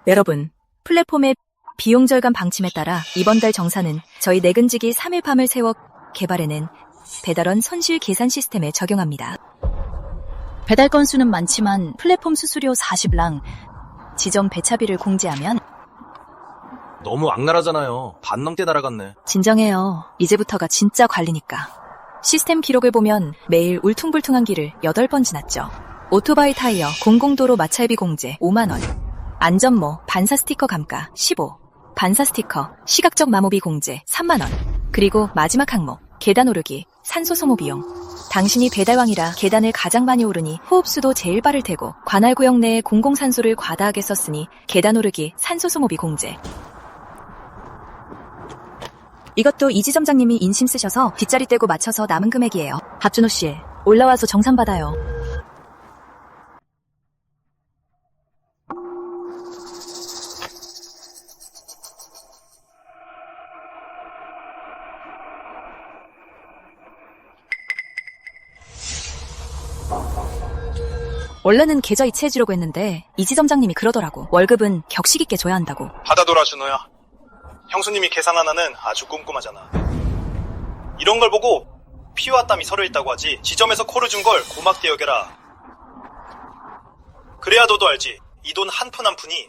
여러분, 플랫폼의 비용 절감 방침에 따라 이번 달 정산은 저희 내근직이 3일 밤을 새워 개발해낸 배달원 손실 계산 시스템에 적용합니다. 배달 건수는 많지만 플랫폼 수수료 40랑 지점 배차비를 공제하면 너무 악랄하잖아요. 반 넘게 날아갔네. 진정해요. 이제부터가 진짜 관리니까. 시스템 기록을 보면 매일 울퉁불퉁한 길을 8번 지났죠. 오토바이 타이어 공공도로 마찰비 공제 5만원, 안전모 반사 스티커 감가 15, 반사 스티커 시각적 마모비 공제 3만원, 그리고 마지막 항목 계단 오르기 산소 소모 비용. 당신이 배달왕이라 계단을 가장 많이 오르니 호흡수도 제일 빠를 테고 관할구역 내에 공공산소를 과다하게 썼으니 계단 오르기 산소 소모비 공제. 이것도 이지점장님이 인심 쓰셔서 뒷자리 떼고 맞춰서 남은 금액이에요. 박준호씨, 올라와서 정산 받아요. 원래는 계좌 이체해주려고 했는데 이지점장님이 그러더라고. 월급은 격식 있게 줘야 한다고. 받아둬라 준호야. 형수님이 계산 하나는 아주 꼼꼼하잖아. 이런 걸 보고 피와 땀이 서려 있다고 하지. 지점에서 코를 준 걸 고맙게 여겨라. 그래야 너도 알지. 이 돈 한 푼 한 푼이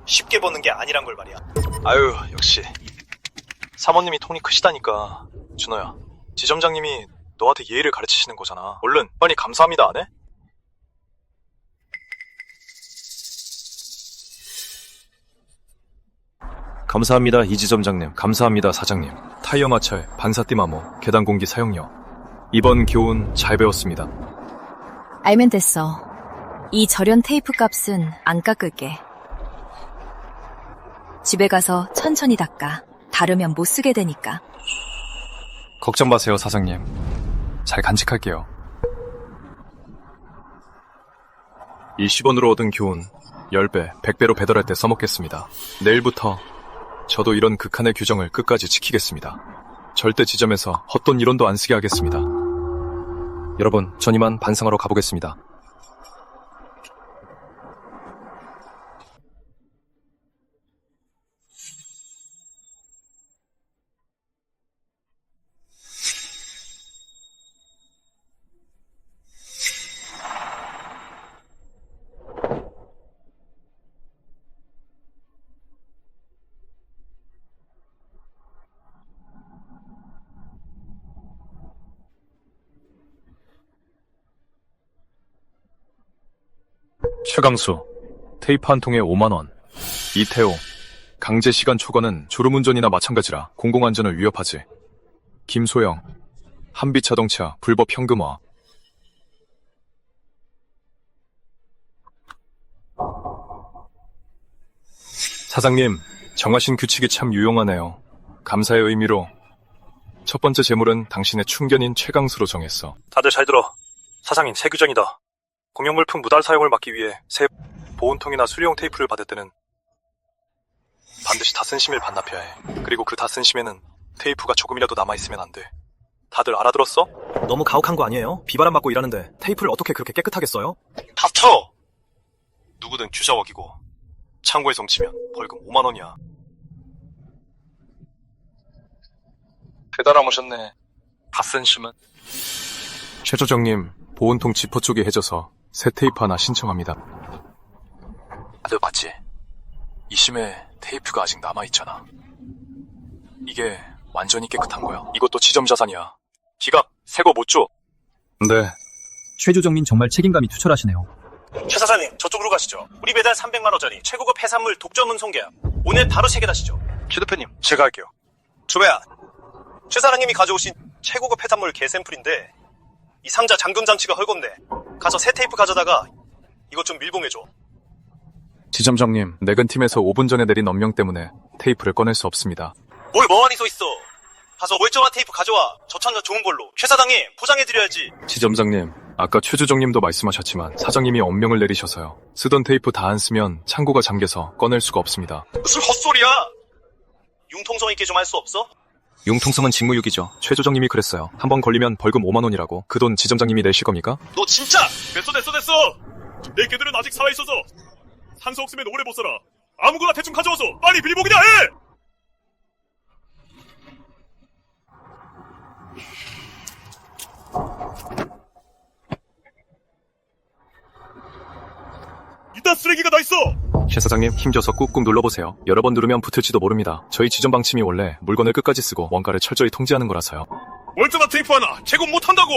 쉽게 버는 게 아니란 걸 말이야. 아유, 역시 사모님이 통이 크시다니까. 준호야, 지점장님이 너한테 예의를 가르치시는 거잖아. 얼른 빨리 감사합니다 안 해? 감사합니다 이지점장님. 감사합니다 사장님. 타이어 마찰, 반사띠 마모, 계단 공기 사용료. 이번 교훈 잘 배웠습니다. 알면 됐어. 이 절연 테이프 값은 안 깎을게. 집에 가서 천천히 닦아. 다르면 못 쓰게 되니까. 걱정 마세요 사장님. 잘 간직할게요. 10원으로 얻은 교훈 10배, 100배로 배달할 때 써먹겠습니다. 내일부터 저도 이런 극한의 규정을 끝까지 지키겠습니다. 절대 지점에서 헛돈 1원도 안 쓰게 하겠습니다. 여러분, 전 이만 반성하러 가보겠습니다. 최강수, 테이프 한 통에 5만원. 이태호, 강제 시간 초과는 졸음운전이나 마찬가지라 공공안전을 위협하지. 김소영, 한빛자동차 불법 현금화. 사장님, 정하신 규칙이 참 유용하네요. 감사의 의미로 첫 번째 재물은 당신의 충견인 최강수로 정했어. 다들 잘 들어. 사장님, 새 규정이다. 공용물품 무단 사용을 막기 위해 새 보온통이나 수리용 테이프를 받을 때는 반드시 다 쓴 심을 반납해야 해. 그리고 그 다 쓴 심에는 테이프가 조금이라도 남아있으면 안 돼. 다들 알아들었어? 너무 가혹한 거 아니에요? 비바람 맞고 일하는데 테이프를 어떻게 그렇게 깨끗하게 써요? 닥쳐! 누구든 규자 어기고 창고에서 훔치면 벌금 5만원이야. 배달함 오셨네. 다 쓴 심은? 최조정님, 보온통 지퍼 쪽에 해져서 새 테이프 하나 신청합니다. 다들 봤지? 이 심에 테이프가 아직 남아있잖아. 이게 완전히 깨끗한 거야. 이것도 지점 자산이야. 기각, 새 거 못 줘. 네. 최 조정님 정말 책임감이 투철하시네요. 최 사장님, 저쪽으로 가시죠. 우리 배달 300만원짜리 최고급 해산물 독점 운송 계약. 오늘 바로 체결하시죠. 최 대표님, 제가 할게요. 주배야, 최 사장님이 가져오신 최고급 해산물 개샘플인데 이 상자 잠금 장치가 헐겁네. 가서 새 테이프 가져다가 이것 좀 밀봉해줘. 지점장님, 내근팀에서 5분 전에 내린 엄명 때문에 테이프를 꺼낼 수 없습니다. 뭘 멍하니 서 있어. 가서 멀쩡한 테이프 가져와. 저천저 좋은 걸로. 최 사장님, 포장해드려야지. 지점장님, 아까 최주정님도 말씀하셨지만 사장님이 엄명을 내리셔서요. 쓰던 테이프 다 안 쓰면 창고가 잠겨서 꺼낼 수가 없습니다. 무슨 헛소리야. 융통성 있게 좀 할 수 없어? 융통성은 직무유기죠. 최조정님이 그랬어요. 한 번 걸리면 벌금 5만원이라고. 그 돈 지점장님이 내실 겁니까? 너 진짜! 됐어. 내 개들은 아직 살아있어서 산소 없으면 오래 못 살아. 아무거나 대충 가져와서 빨리 빌보기나 해! 이딴 쓰레기가 다 있어! 최 사장님, 힘줘서 꾹꾹 눌러보세요. 여러 번 누르면 붙을지도 모릅니다. 저희 지점 방침이 원래 물건을 끝까지 쓰고 원가를 철저히 통제하는 거라서요. 멀쩡한 테이프 하나 제공 못한다고!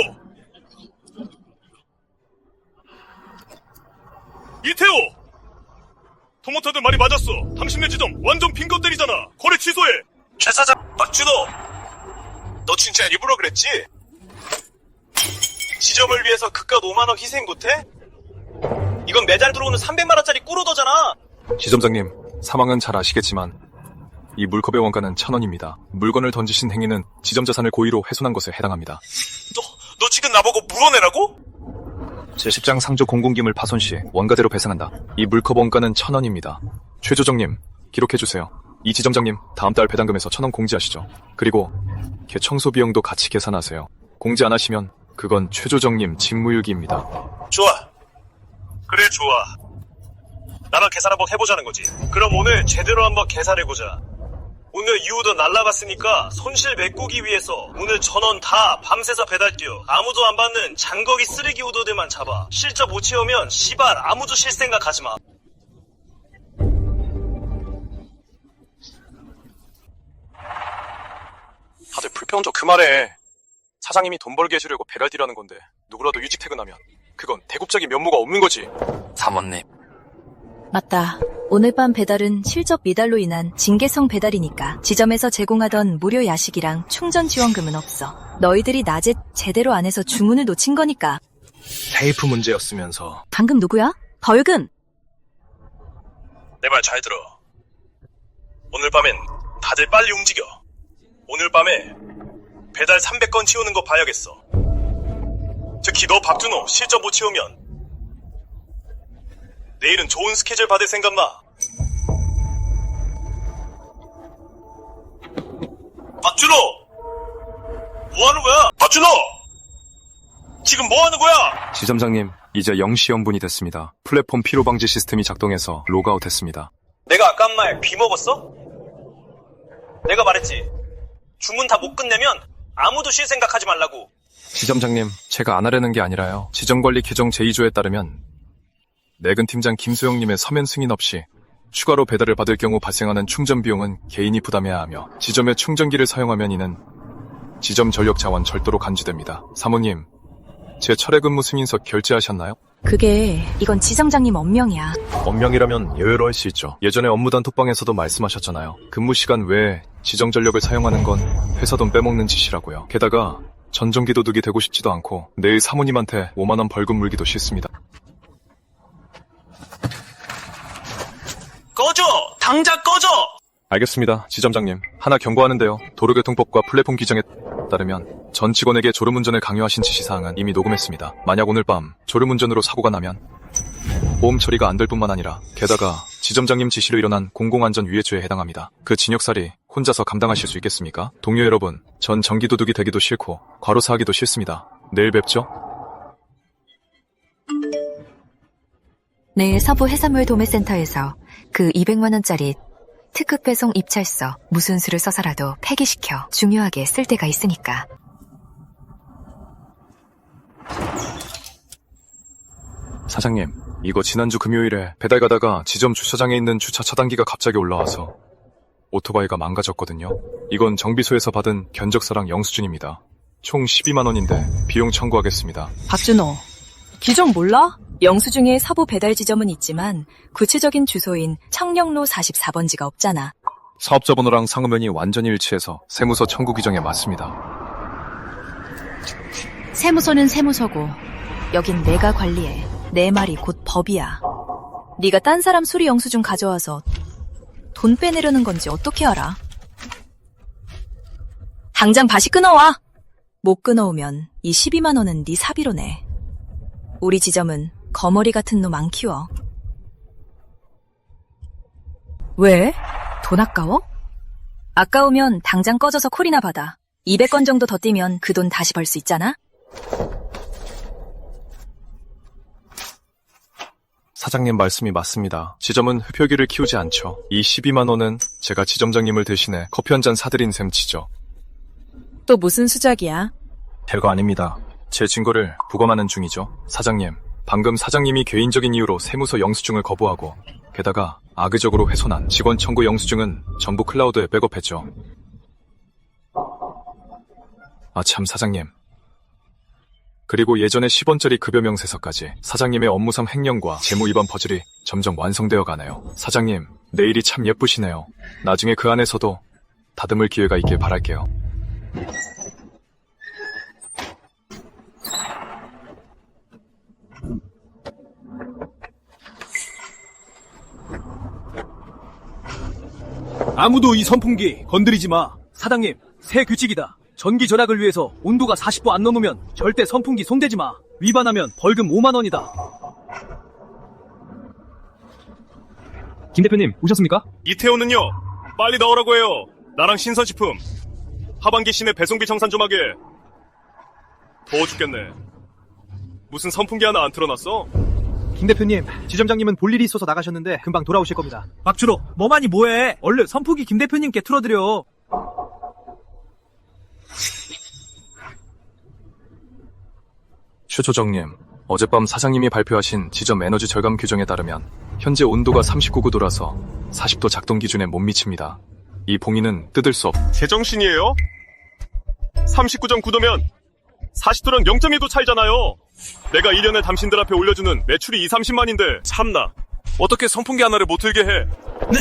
이태호! 토마토들 말이 맞았어. 당신네 지점 완전 빈 것들이잖아. 거래 취소해. 최 사장, 박준호! 너 진짜 일부러 그랬지? 지점을 위해서 그깟 5만원 희생 못해? 이건 매달 들어오는 300만원짜리 꿀오더잖아. 지점장님, 상황은 잘 아시겠지만 이 물컵의 원가는 1,000원입니다. 물건을 던지신 행위는 지점 자산을 고의로 훼손한 것에 해당합니다. 너 지금 나보고 물어내라고? 제10장 상조 공공기물 파손 시 원가대로 배상한다. 이 물컵 원가는 1,000원입니다. 최조정님, 기록해주세요. 이 지점장님, 다음 달 배당금에서 1,000원 공지하시죠. 그리고 개 청소 비용도 같이 계산하세요. 공지 안 하시면 그건 최조정님 직무유기입니다. 좋아. 그래, 좋아. 나랑 계산 한번 해보자는 거지. 그럼 오늘 제대로 한번 계산해보자. 오늘 이후도 날라갔으니까 손실 메꾸기 위해서 오늘 1,000원 다 밤새서 배달 뛰어. 아무도 안 받는 장거기 쓰레기 오더들만 잡아. 실적 못 채우면 시발 아무도 쉴 생각 하지 마. 다들 불평 좀 그만해. 사장님이 돈 벌게 해주려고 배달 뛰라는 건데 누구라도 일찍 퇴근하면 그건 대국적인 면모가 없는 거지. 사모님. 맞다. 오늘 밤 배달은 실적 미달로 인한 징계성 배달이니까 지점에서 제공하던 무료 야식이랑 충전 지원금은 없어. 너희들이 낮에 제대로 안 해서 주문을 놓친 거니까. 테이프 문제였으면서. 방금 누구야? 벌금! 내 말 잘 들어. 오늘 밤엔 다들 빨리 움직여. 오늘 밤에 배달 300건 치우는 거 봐야겠어. 특히 너 박준호 실적 못 치우면 내일은 좋은 스케줄 받을 생각 마. 박준호! 뭐 하는 거야? 박준호! 지금 뭐 하는 거야? 지점장님, 이제 0시연분이 됐습니다. 플랫폼 피로 방지 시스템이 작동해서 로그아웃 했습니다. 내가 아까 한 말 비먹었어? 내가 말했지. 주문 다 못 끝내면 아무도 쉴 생각하지 말라고. 지점장님, 제가 안 하려는 게 아니라요. 지점관리 규정 제2조에 따르면 내근 팀장 김소영님의 서면 승인 없이 추가로 배달을 받을 경우 발생하는 충전 비용은 개인이 부담해야 하며 지점의 충전기를 사용하면 이는 지점 전력 자원 절도로 간주됩니다. 사모님, 제 철회 근무 승인서 결제하셨나요? 이건 지점장님 엄명이야. 엄명이라면 예외로 할 수 있죠. 예전에 업무단 톡방에서도 말씀하셨잖아요. 근무 시간 외에 지정 전력을 사용하는 건 회사 돈 빼먹는 짓이라고요. 게다가 전정기 도둑이 되고 싶지도 않고 내일 사모님한테 5만원 벌금 물기도 싫습니다. 꺼져! 당장 꺼져! 알겠습니다. 지점장님. 하나 경고하는데요. 도로교통법과 플랫폼 규정에 따르면 전 직원에게 졸음운전을 강요하신 지시사항은 이미 녹음했습니다. 만약 오늘 밤 졸음운전으로 사고가 나면 보험 처리가 안 될 뿐만 아니라 게다가 지점장님 지시로 일어난 공공안전위해죄에 해당합니다. 그 징역살이 혼자서 감당하실 수 있겠습니까? 동료 여러분, 전 전기도둑이 되기도 싫고 과로사하기도 싫습니다. 내일 뵙죠. 내일 서부 해산물 도매센터에서 그 200만원짜리 특급 배송 입찰서 무슨 수를 써서라도 폐기시켜 중요하게 쓸 때가 있으니까. 사장님, 이거 지난주 금요일에 배달 가다가 지점 주차장에 있는 주차 차단기가 갑자기 올라와서 오토바이가 망가졌거든요. 이건 정비소에서 받은 견적서랑 영수증입니다. 총 12만원인데 비용 청구하겠습니다. 박준호, 규정 몰라? 영수증에 서부 배달 지점은 있지만 구체적인 주소인 청량로 44번지가 없잖아. 사업자 번호랑 상호면이 완전히 일치해서 세무서 청구 규정에 맞습니다. 세무서는 세무서고 여긴 내가 관리해. 내 말이 곧 법이야. 네가 딴 사람 수리 영수증 가져와서 돈 빼내려는 건지 어떻게 알아? 당장 다시 끊어와. 못 끊어오면 이 12만원은 네 사비로 내. 우리 지점은 거머리 같은 놈 안 키워. 왜? 돈 아까워? 아까우면 당장 꺼져서 콜이나 받아. 200건 정도 더 뛰면 그 돈 다시 벌 수 있잖아? 사장님 말씀이 맞습니다. 지점은 흡혈귀를 키우지 않죠. 이 12만 원은 제가 지점장님을 대신해 커피 한 잔 사드린 셈치죠. 또 무슨 수작이야? 별거 아닙니다. 제 증거를 부검하는 중이죠. 사장님, 방금 사장님이 개인적인 이유로 세무서 영수증을 거부하고 게다가 악의적으로 훼손한 직원 청구 영수증은 전부 클라우드에 백업했죠. 아 참 사장님. 그리고 예전에 10원짜리 급여 명세서까지 사장님의 업무상 횡령과 재무 위반 퍼즐이 점점 완성되어 가네요. 사장님, 내일이 참 예쁘시네요. 나중에 그 안에서도 다듬을 기회가 있길 바랄게요. 아무도 이 선풍기 건드리지 마. 사장님, 새 규칙이다. 전기 절약을 위해서 온도가 40도 안 넘으면 절대 선풍기 손대지 마. 위반하면 벌금 5만 원이다. 김 대표님, 오셨습니까? 이태호는요, 빨리 나오라고 해요. 나랑 신선식품. 하반기 시내 배송비 정산 좀 하게. 더워 죽겠네. 무슨 선풍기 하나 안 틀어놨어? 김 대표님, 지점장님은 볼 일이 있어서 나가셨는데 금방 돌아오실 겁니다. 박주로, 뭐하니 뭐해? 얼른 선풍기 김 대표님께 틀어드려. 최초정님, 어젯밤 사장님이 발표하신 지점 에너지 절감 규정에 따르면 현재 온도가 39구도라서 40도 작동 기준에 못 미칩니다. 이 봉인은 뜯을 수 제정신이에요? 39.9도면 40도랑 0.1도 차이잖아요. 내가 1년에 당신들 앞에 올려주는 매출이 2~30만인데 참나. 어떻게 선풍기 하나를 못 틀게 해?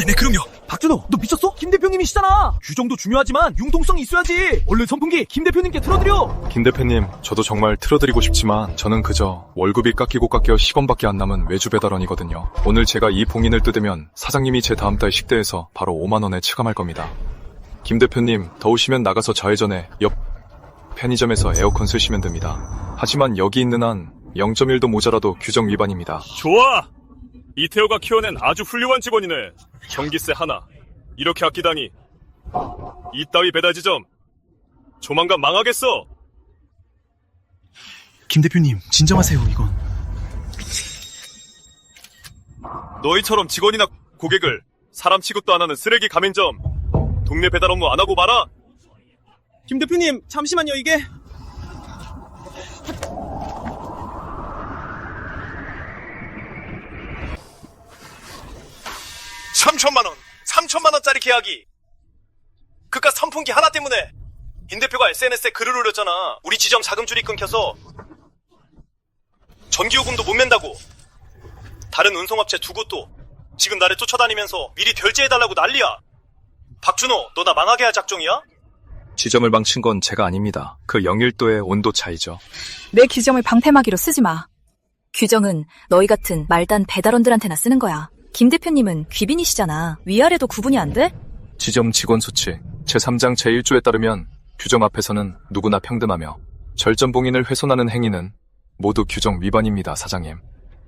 네, 그럼요. 박준호, 너 미쳤어? 김 대표님이시잖아. 규정도 중요하지만 융통성이 있어야지. 얼른 선풍기 김 대표님께 틀어드려. 김 대표님, 저도 정말 틀어드리고 싶지만 저는 그저 월급이 깎이고 깎여 10원밖에 안 남은 외주 배달원이거든요. 오늘 제가 이 봉인을 뜯으면 사장님이 제 다음 달 식대에서 바로 5만 원에 체감할 겁니다. 김 대표님, 더우시면 나가서 좌회전에 옆 편의점에서 에어컨 쓰시면 됩니다. 하지만 여기 있는 한 0.1도 모자라도 규정 위반입니다. 좋아! 이태호가 키워낸 아주 훌륭한 직원이네. 전기세 하나 이렇게 아끼다니. 이따위 배달지점 조만간 망하겠어. 김 대표님, 진정하세요. 이건 너희처럼 직원이나 고객을 사람 취급도 안 하는 쓰레기 가맹점 동네 배달 업무 안 하고 말아. 김 대표님, 잠시만요. 이게 3천만 원짜리 계약이. 그깟 선풍기 하나 때문에 임 대표가 SNS에 글을 올렸잖아. 우리 지점 자금줄이 끊겨서 전기요금도 못 낸다고. 다른 운송업체 두 곳도 지금 나를 쫓아다니면서 미리 결제해달라고 난리야. 박준호, 너 나 망하게 할 작정이야? 지점을 망친 건 제가 아닙니다. 그 0.1도의 온도 차이죠. 내 규정을 방패막이로 쓰지 마. 규정은 너희 같은 말단 배달원들한테나 쓰는 거야. 김 대표님은 귀빈이시잖아. 위아래도 구분이 안 돼? 지점 직원 수치 제3장 제1조에 따르면 규정 앞에서는 누구나 평등하며 절전 봉인을 훼손하는 행위는 모두 규정 위반입니다, 사장님.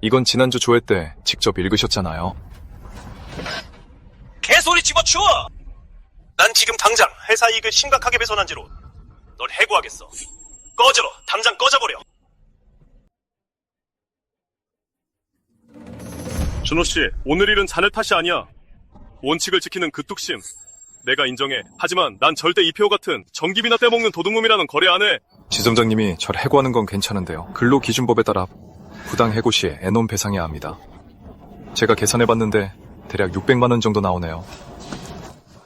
이건 지난주 조회 때 직접 읽으셨잖아요. 개소리 집어치워! 난 지금 당장 회사 이익을 심각하게 훼손한 죄로 널 해고하겠어. 꺼져라. 당장 꺼져버려. 준호씨, 오늘 일은 자네 탓이 아니야. 원칙을 지키는 그 뚝심 내가 인정해. 하지만 난 절대 이태호 같은 전기비나 떼먹는 도둑놈이라는 거래 안 해. 지점장님이 저를 해고하는 건 괜찮은데요. 근로기준법에 따라 부당 해고 시에 애논 배상해야 합니다. 제가 계산해봤는데 대략 600만 원 정도 나오네요.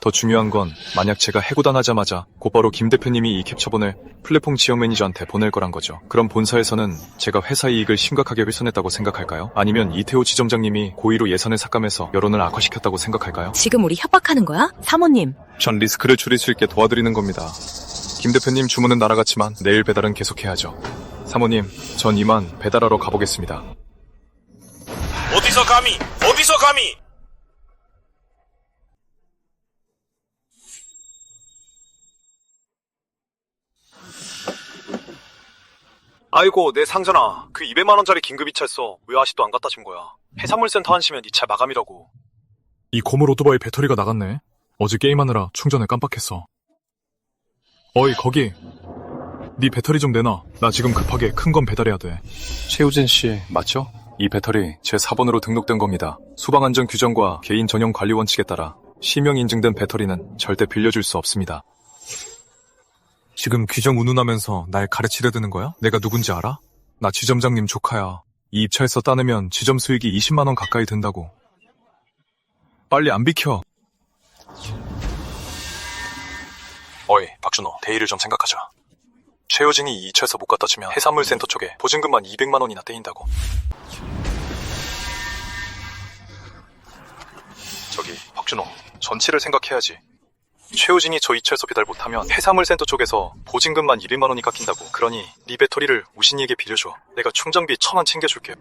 더 중요한 건 만약 제가 해고당하자마자 곧바로 김 대표님이 이 캡처본을 플랫폼 지역 매니저한테 보낼 거란 거죠. 그럼 본사에서는 제가 회사 이익을 심각하게 훼손했다고 생각할까요? 아니면 이태호 지점장님이 고의로 예산을 삭감해서 여론을 악화시켰다고 생각할까요? 지금 우리 협박하는 거야? 사모님. 전 리스크를 줄일 수 있게 도와드리는 겁니다. 김 대표님 주문은 날아갔지만 내일 배달은 계속해야죠. 사모님, 전 이만 배달하러 가보겠습니다. 어디서 감히! 아이고, 내 상전아. 그 200만원짜리 긴급이차 있어. 왜 아직도 안 갖다 준 거야? 해산물센터 한시면 이 차 마감이라고. 이 고물 오토바이 배터리가 나갔네. 어제 게임하느라 충전을 깜빡했어. 어이, 거기. 네 배터리 좀 내놔. 나 지금 급하게 큰 건 배달해야 돼. 최우진 씨, 맞죠? 이 배터리 제 4번으로 등록된 겁니다. 소방안전 규정과 개인 전용 관리 원칙에 따라 실명 인증된 배터리는 절대 빌려줄 수 없습니다. 지금 규정 운운하면서 날 가르치려 드는 거야? 내가 누군지 알아? 나 지점장님 조카야. 이 입찰서 따내면 지점 수익이 20만 원 가까이 든다고. 빨리 안 비켜. 어이, 박준호, 대의를 좀 생각하자. 최효진이 이 입찰서 못 갖다 주면 해산물센터 쪽에 보증금만 200만 원이나 떼인다고. 저기, 박준호, 전치를 생각해야지. 최효진이 저 입찰서 배달 못하면 해산물센터 쪽에서 보증금만 200만 원이 깎인다고. 그러니 네 배터리를 우신이에게 빌려줘. 내가 충전비 1,000원 챙겨줄게.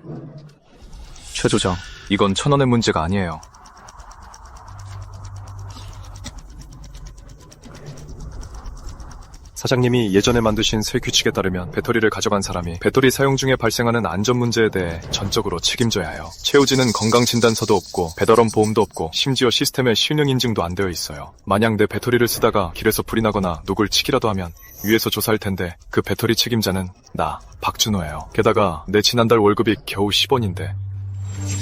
최 조장, 이건 1,000원의 문제가 아니에요. 사장님이 예전에 만드신 새 규칙에 따르면 배터리를 가져간 사람이 배터리 사용 중에 발생하는 안전 문제에 대해 전적으로 책임져야 해요. 최우진은 건강진단서도 없고 배달원 보험도 없고 심지어 시스템에 실명 인증도 안 되어 있어요. 만약 내 배터리를 쓰다가 길에서 불이 나거나 누굴 치기라도 하면 위에서 조사할 텐데 그 배터리 책임자는 나, 박준호예요. 게다가 내 지난달 월급이 겨우 10원인데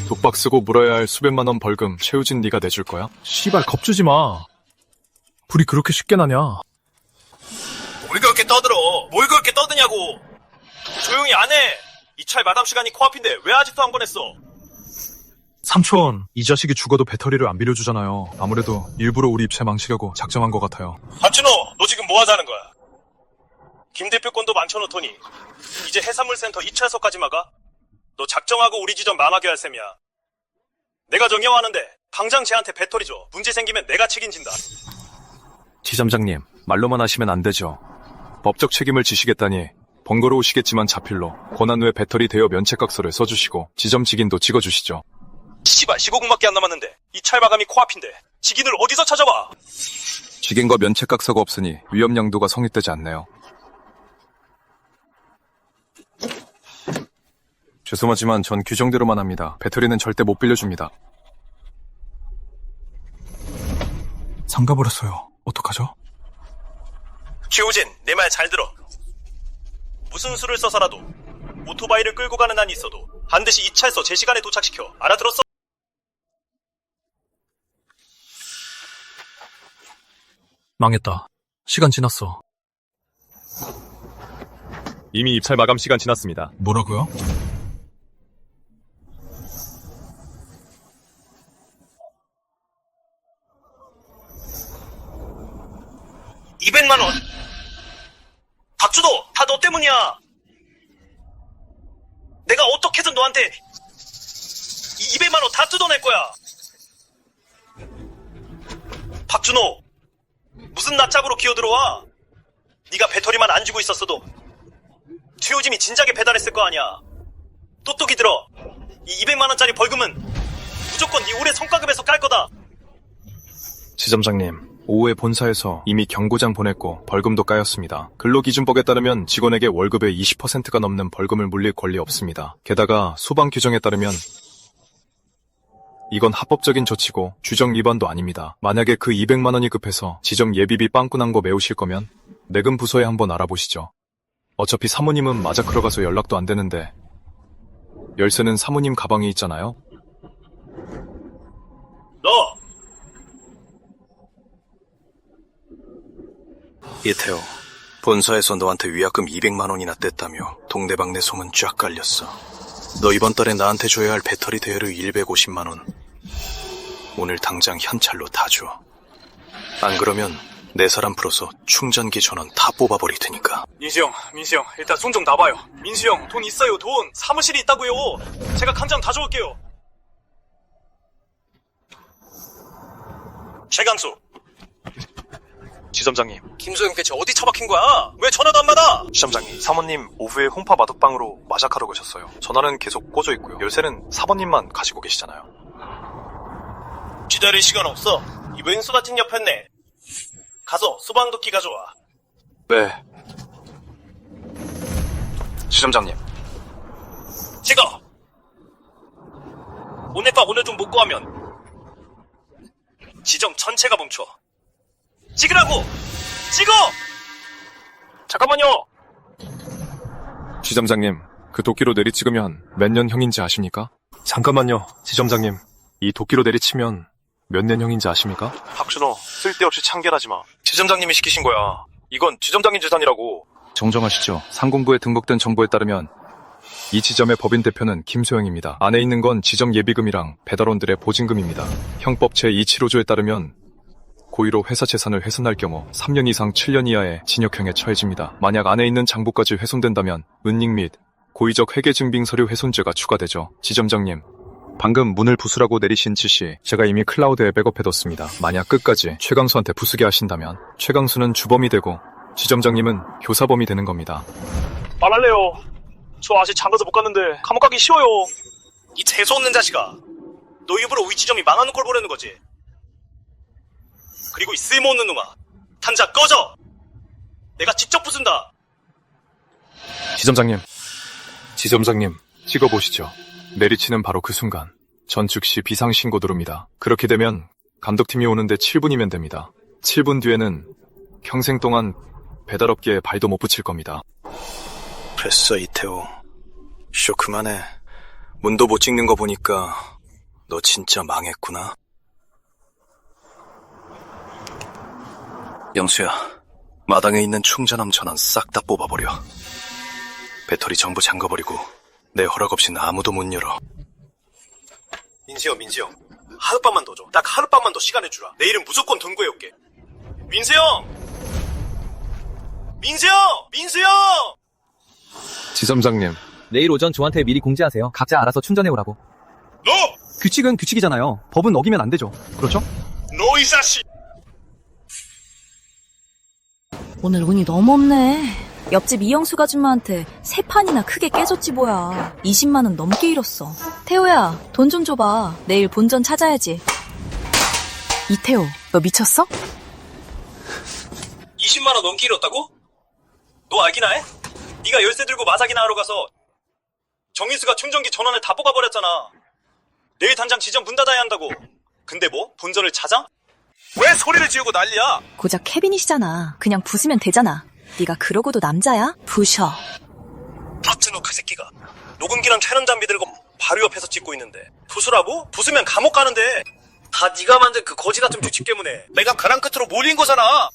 독박 쓰고 물어야 할 수백만 원 벌금 최우진 네가 내줄 거야? 씨발 겁주지 마. 불이 그렇게 쉽게 나냐? 뭘 그렇게 떠들어? 뭘 그렇게 떠드냐고? 조용히 안 해! 입찰 마감 시간이 코앞인데 왜 아직도 안 보냈어? 삼촌, 이 자식이 죽어도 배터리를 안 빌려주잖아요. 아무래도 일부러 우리 입찰 망치려고 작정한 것 같아요. 박준호, 너 지금 뭐 하자는 거야? 김 대표 건도 망쳐놓더니 이제 해산물센터 입찰서까지 막아? 너 작정하고 우리 지점 망하게 할 셈이야. 내가 정리하는데 당장 쟤한테 배터리 줘. 문제 생기면 내가 책임진다. 지점장님, 말로만 하시면 안 되죠. 법적 책임을 지시겠다니 번거로우시겠지만 자필로 권한후에 배터리 대여 면책각서를 써주시고 지점 직인도 찍어주시죠. 씨발 15분밖에 안 남았는데 입찰 마감이 코앞인데 직인을 어디서 찾아봐? 직인과 면책각서가 없으니 위험 양도가 성립되지 않네요. 죄송하지만 전 규정대로만 합니다. 배터리는 절대 못 빌려줍니다. 상가버렸어요. 어떡하죠? 최우진, 내 말 잘 들어. 무슨 수를 써서라도 오토바이를 끌고 가는 한이 있어도 반드시 입찰서 제 시간에 도착시켜. 알아들었어? 망했다. 시간 지났어. 이미 입찰 마감 시간 지났습니다. 뭐라고요? $200만 원. 박주도, 다 너 때문이야. 내가 어떻게든 너한테 이 200만 원 다 뜯어낼 거야. 박준호, 무슨 낯짝으로 기어들어와? 네가 배터리만 안 주고 있었어도 최우진이 진작에 배달했을 거 아니야. 똑똑히 들어. 이 200만 원짜리 벌금은 무조건 네 올해 성과급에서 깔 거다. 지점장님, 오후에 본사에서 이미 경고장 보냈고 벌금도 까였습니다. 근로기준법에 따르면 직원에게 월급의 20%가 넘는 벌금을 물릴 권리 없습니다. 게다가 소방 규정에 따르면 이건 합법적인 조치고 규정 위반도 아닙니다. 만약에 그 200만 원이 급해서 지점 예비비 빵꾸 난 거 메우실 거면 내금 부서에 한번 알아보시죠. 어차피 사모님은 마자크로 가서 연락도 안 되는데 열쇠는 사모님 가방에 있잖아요. 너! 이태호, 본사에서 너한테 위약금 200만 원이나 뗐다며 동네방네 소문 쫙 깔렸어. 너 이번 달에 나한테 줘야 할 배터리 대여료 150만 원. 오늘 당장 현찰로 다 줘. 안 그러면 내 사람 풀어서 충전기 전원 다 뽑아버릴 테니까. 민수 형, 일단 손 좀 놔봐요. 민수 형, 돈 있어요, 돈. 사무실이 있다고요. 제가 칸장 다 줘올게요. 최강수. 지점장님, 김소영 대체 어디 처박힌 거야? 왜 전화도 안 받아? 지점장님, 사모님 오후에 홍파 마덕방으로 마작하러 가셨어요. 전화는 계속 꺼져 있고요. 열쇠는 사모님만 가지고 계시잖아요. 기다릴 시간 없어. 이 웬수 같은 옆했네. 가서 소방도끼 가져와. 네. 지점장님. 찍어. 오늘 밤 오늘 좀 못 구하면 지점 전체가 멈춰. 찍으라고! 찍어! 잠깐만요! 지점장님, 그 도끼로 내리찍으면 몇 년형인지 아십니까? 잠깐만요, 지점장님. 이 도끼로 내리치면 몇 년형인지 아십니까? 박준호, 쓸데없이 참견하지 마. 지점장님이 시키신 거야. 이건 지점장님 재산이라고. 정정하시죠. 상공부에 등록된 정보에 따르면 이 지점의 법인 대표는 김소영입니다. 안에 있는 건 지점 예비금이랑 배달원들의 보증금입니다. 형법 제275조에 따르면 고의로 회사 재산을 훼손할 경우 3년 이상 7년 이하의 징역형에 처해집니다. 만약 안에 있는 장부까지 훼손된다면 은닉 및 고의적 회계증빙서류 훼손죄가 추가되죠. 지점장님, 방금 문을 부수라고 내리신 지시 제가 이미 클라우드에 백업해뒀습니다. 만약 끝까지 최강수한테 부수게 하신다면 최강수는 주범이 되고 지점장님은 교사범이 되는 겁니다. 말할래요. 저 아직 장가서 못 갔는데 감옥 가기 쉬워요. 이 재수없는 자식아. 너 입으로 우리 지점이 망하는 걸 보라는 거지. 그리고 이 쓸모없는 놈아. 단자 꺼져. 내가 직접 부순다. 지점장님, 찍어보시죠. 내리치는 바로 그 순간 전 즉시 비상신고 누릅니다. 그렇게 되면 감독팀이 오는데 7분이면 됩니다. 7분 뒤에는 평생 동안 배달업계에 발도 못 붙일 겁니다. 됐어, 이태호. 쇼 그만해. 문도 못 찍는 거 보니까 너 진짜 망했구나. 영수야, 마당에 있는 충전함 전원 싹 다 뽑아버려. 배터리 전부 잠가버리고 내 허락 없이는 아무도 못 열어. 민수 형. 하룻밤만 더 줘. 딱 하룻밤만 더 시간을 주라. 내일은 무조건 돈 구해올게. 민수 형! 지점장님, 내일 오전 저한테 미리 공지하세요. 각자 알아서 충전해오라고. 너! 규칙은 규칙이잖아요. 법은 어기면 안 되죠. 그렇죠? 너 이 자식! 오늘 운이 너무 없네. 옆집 이영숙 아줌마한테 3판이나 크게 깨졌지 뭐야. 20만 원 넘게 잃었어. 태호야, 돈 좀 줘봐. 내일 본전 찾아야지. 이태호, 너 미쳤어? 20만 원 넘게 잃었다고? 너 알기나 해? 네가 열쇠 들고 마사기나 하러 가서 정인수가 충전기 전원을 다 뽑아버렸잖아. 내일 당장 지점 문 닫아야 한다고. 근데 뭐? 본전을 찾아? 왜 소리를 지르고 난리야? 고작 캐빈이시잖아. 그냥 부수면 되잖아. 네가 그러고도 남자야? 부셔. 박준호 그 새끼가 녹음기랑 촬영 장비 들고 바로 옆에서 찍고 있는데 부수라고? 부수면 감옥 가는데. 다 네가 만든 그 거지 같은 규칙 때문에 내가 가랑 끝으로 몰린 거잖아.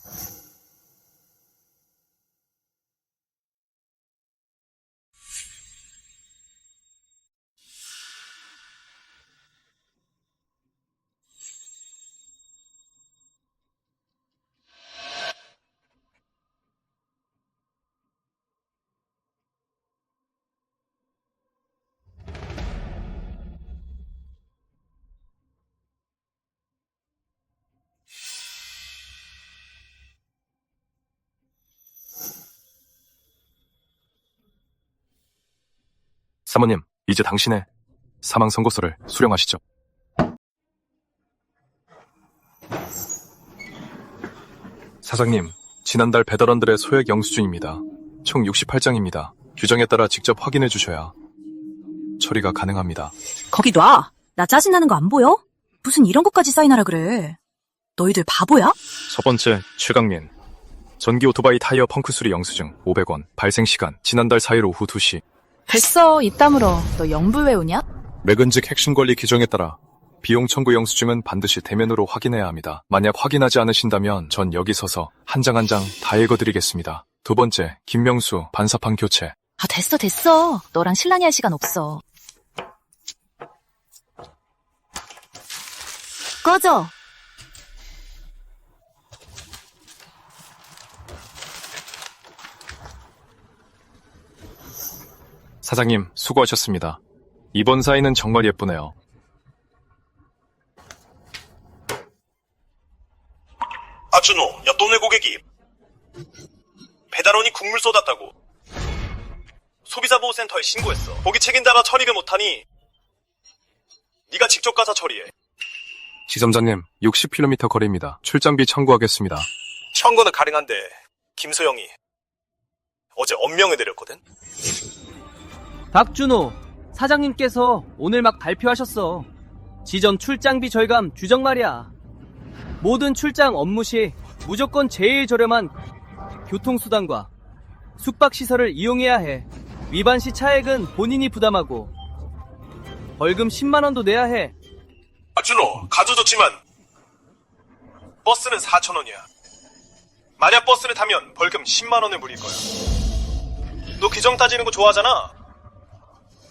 사모님, 이제 당신의 사망 선고서를 수령하시죠. 사장님, 지난달 배달원들의 소액 영수증입니다. 총 68장입니다. 규정에 따라 직접 확인해 주셔야 처리가 가능합니다. 거기 놔. 나 짜증나는 거 안 보여? 무슨 이런 것까지 사인하라 그래. 너희들 바보야? 첫 번째, 최강민. 전기 오토바이 타이어 펑크 수리 영수증 500원. 발생 시간, 지난달 4일 오후 2시. 됐어, 입 다물어. 너 영불 외우냐? 매근직 핵심 권리 규정에 따라 비용 청구 영수증은 반드시 대면으로 확인해야 합니다. 만약 확인하지 않으신다면 전 여기 서서 한 장 한 장 다 읽어드리겠습니다. 두 번째, 김명수 반사판 교체. 아, 됐어. 너랑 실랑이 할 시간 없어. 꺼져. 사장님, 수고하셨습니다. 이번 사인은 정말 예쁘네요. 박준호, 야 또 내 고객이 배달원이 국물 쏟았다고 소비자보호센터에 신고했어. 거기 책임자가 처리를 못하니 네가 직접 가서 처리해. 지점장님, 60km 거리입니다. 출장비 청구하겠습니다. 청구는 가능한데 김소영이 어제 엄명을 내렸거든. 박준호, 사장님께서 오늘 막 발표하셨어. 지점 출장비 절감 규정 말이야. 모든 출장 업무 시 무조건 제일 저렴한 교통수단과 숙박시설을 이용해야 해. 위반 시 차액은 본인이 부담하고 벌금 10만 원도 내야 해. 준호, 가도 좋지만 버스는 4,000원이야. 만약 버스를 타면 벌금 10만 원을 물릴 거야. 너 규정 따지는 거 좋아하잖아.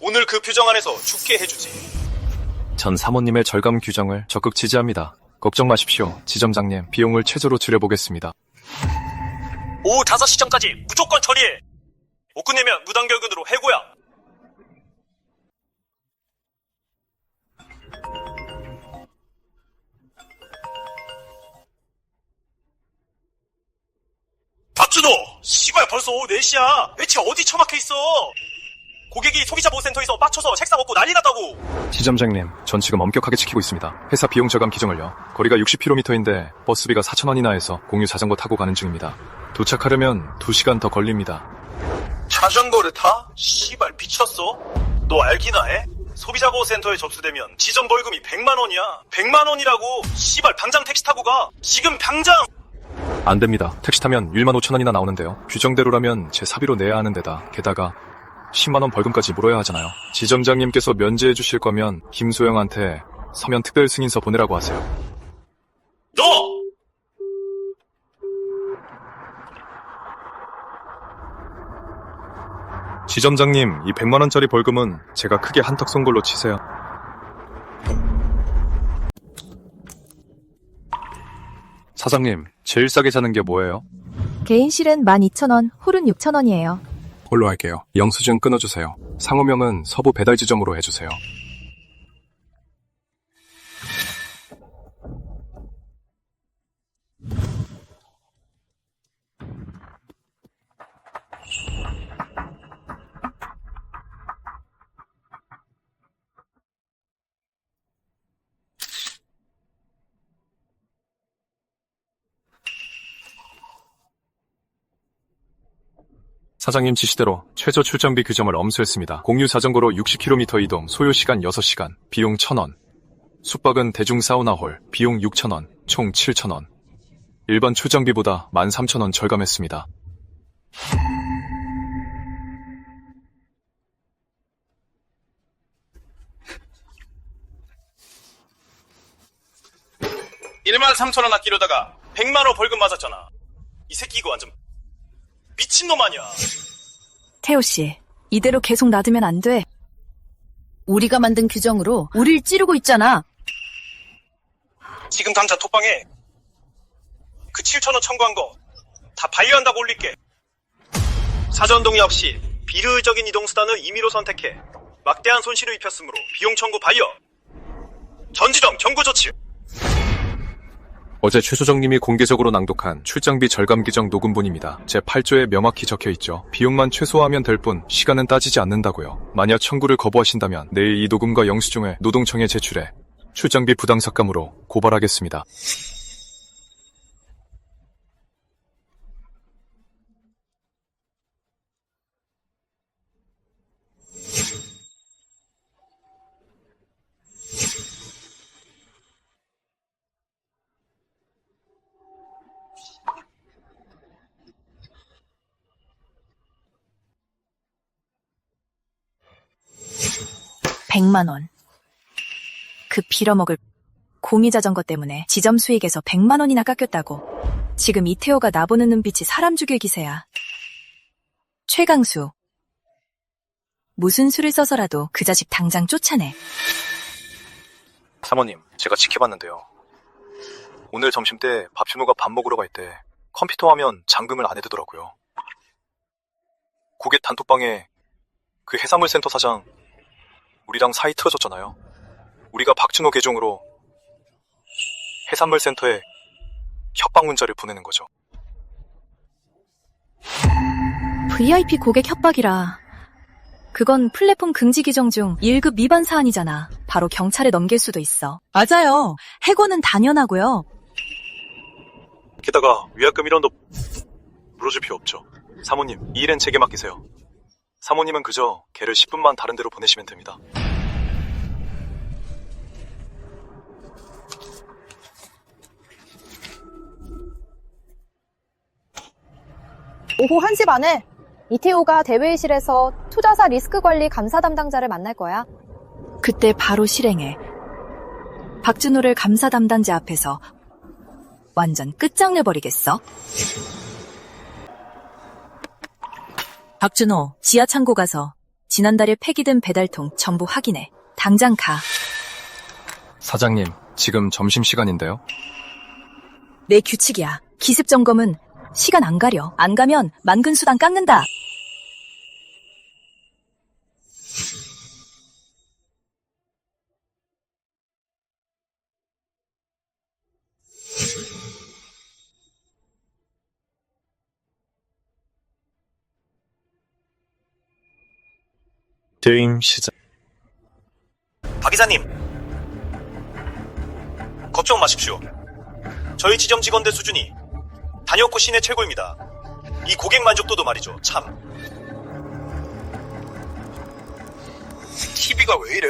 오늘 그 규정 안에서 죽게 해주지. 전 사모님의 절감 규정을 적극 지지합니다. 걱정 마십시오. 지점장님, 비용을 최저로 줄여보겠습니다. 오후 5시 전까지 무조건 처리해. 못 끝내면 무단결근으로 해고야. 박준호! 씨발 벌써 오후 4시야. 대체 어디 처박혀 있어? 고객이 소비자보호센터에서 빡쳐서 책상 엎고 난리 났다고. 지점장님, 전 지금 엄격하게 지키고 있습니다. 회사 비용 절감 기정을요. 거리가 60km인데 버스비가 4,000원이나 해서 공유 자전거 타고 가는 중입니다. 도착하려면 2시간 더 걸립니다. 자전거를 타? 씨발 미쳤어? 너 알기나 해? 소비자보호센터에 접수되면 지점 벌금이 100만 원이야. 100만 원이라고. 씨발 당장 택시 타고 가. 지금 당장. 안 됩니다. 택시 타면 15,000원이나 나오는데요. 규정대로라면 제 사비로 내야 하는 데다 게다가 10만 원 벌금까지 물어야 하잖아요. 지점장님께서 면제해 주실 거면 김소영한테 서면 특별 승인서 보내라고 하세요. 너! 지점장님, 이 100만 원짜리 벌금은 제가 크게 한턱 쏜 걸로 치세요. 사장님, 제일 싸게 사는 게 뭐예요? 개인실은 12,000원, 홀은 6,000원이에요. 홀로 할게요. 영수증 끊어주세요. 상호명은 서부 배달 지점으로 해주세요. 사장님 지시대로 최저 출장비 규정을 엄수했습니다. 공유 자전거로 60km 이동, 소요시간 6시간, 비용 1,000원. 숙박은 대중 사우나홀, 비용 6,000원, 총 7,000원. 일반 출장비보다 13,000원 절감했습니다. (1만 3천원) 아끼려다가 100만 원 벌금 맞았잖아. 이 새끼 이거 완전 미친놈 아니야. 태호씨, 이대로 계속 놔두면 안 돼. 우리가 만든 규정으로 우릴 찌르고 있잖아. 지금 당장 톡방에 그 7,000원 청구한 거 다 반려한다고 올릴게. 사전 동의 없이 비효율적인 이동수단을 임의로 선택해 막대한 손실을 입혔으므로 비용 청구 반려. 전지점 경고 조치. 어제 최 소장님이 공개적으로 낭독한 출장비 절감 규정 녹음본입니다. 제8조에 명확히 적혀있죠. 비용만 최소화하면 될 뿐 시간은 따지지 않는다고요. 만약 청구를 거부하신다면 내일 이 녹음과 영수증을 노동청에 제출해 출장비 부당 삭감으로 고발하겠습니다. (100만 원) 그 빌어먹을 공유자전거 때문에 지점 수익에서 100만 원이나 깎였다고. 지금 이태호가 나보는 눈빛이 사람 죽일 기세야. 최강수, 무슨 수를 써서라도 그 자식 당장 쫓아내. 사모님, 제가 지켜봤는데요. 오늘 점심때 밥준호가 밥 먹으러 갈 때 컴퓨터 화면 잠금을 안 해두더라고요. 고객 단톡방에 그 해산물센터 사장 우리랑 사이 틀어졌잖아요. 우리가 박준호 계정으로 해산물센터에 협박 문자를 보내는 거죠. VIP 고객 협박이라. 그건 플랫폼 금지 규정 중 1급 위반 사안이잖아. 바로 경찰에 넘길 수도 있어. 맞아요. 해고는 당연하고요. 게다가 위약금 1원도 물어줄 필요 없죠. 사모님, 이 일은 제게 맡기세요. 사모님은 그저 걔를 10분만 다른 데로 보내시면 됩니다. 오후 1시 반에 이태호가 대회의실에서 투자사 리스크 관리 감사 담당자를 만날 거야. 그때 바로 실행해. 박준호를 감사 담당자 앞에서 완전 끝장내버리겠어. 박준호, 지하 창고 가서 지난달에 폐기된 배달통 전부 확인해. 당장 가. 사장님, 지금 점심시간인데요? 내 규칙이야. 기습 점검은 시간 안 가려. 안 가면 만근수당 깎는다. 게임 시작. 박 이사님, 걱정 마십시오. 저희 지점 직원들 수준이 단역고 시내 최고입니다. 이 고객 만족도도 말이죠, 참. TV가 왜 이래?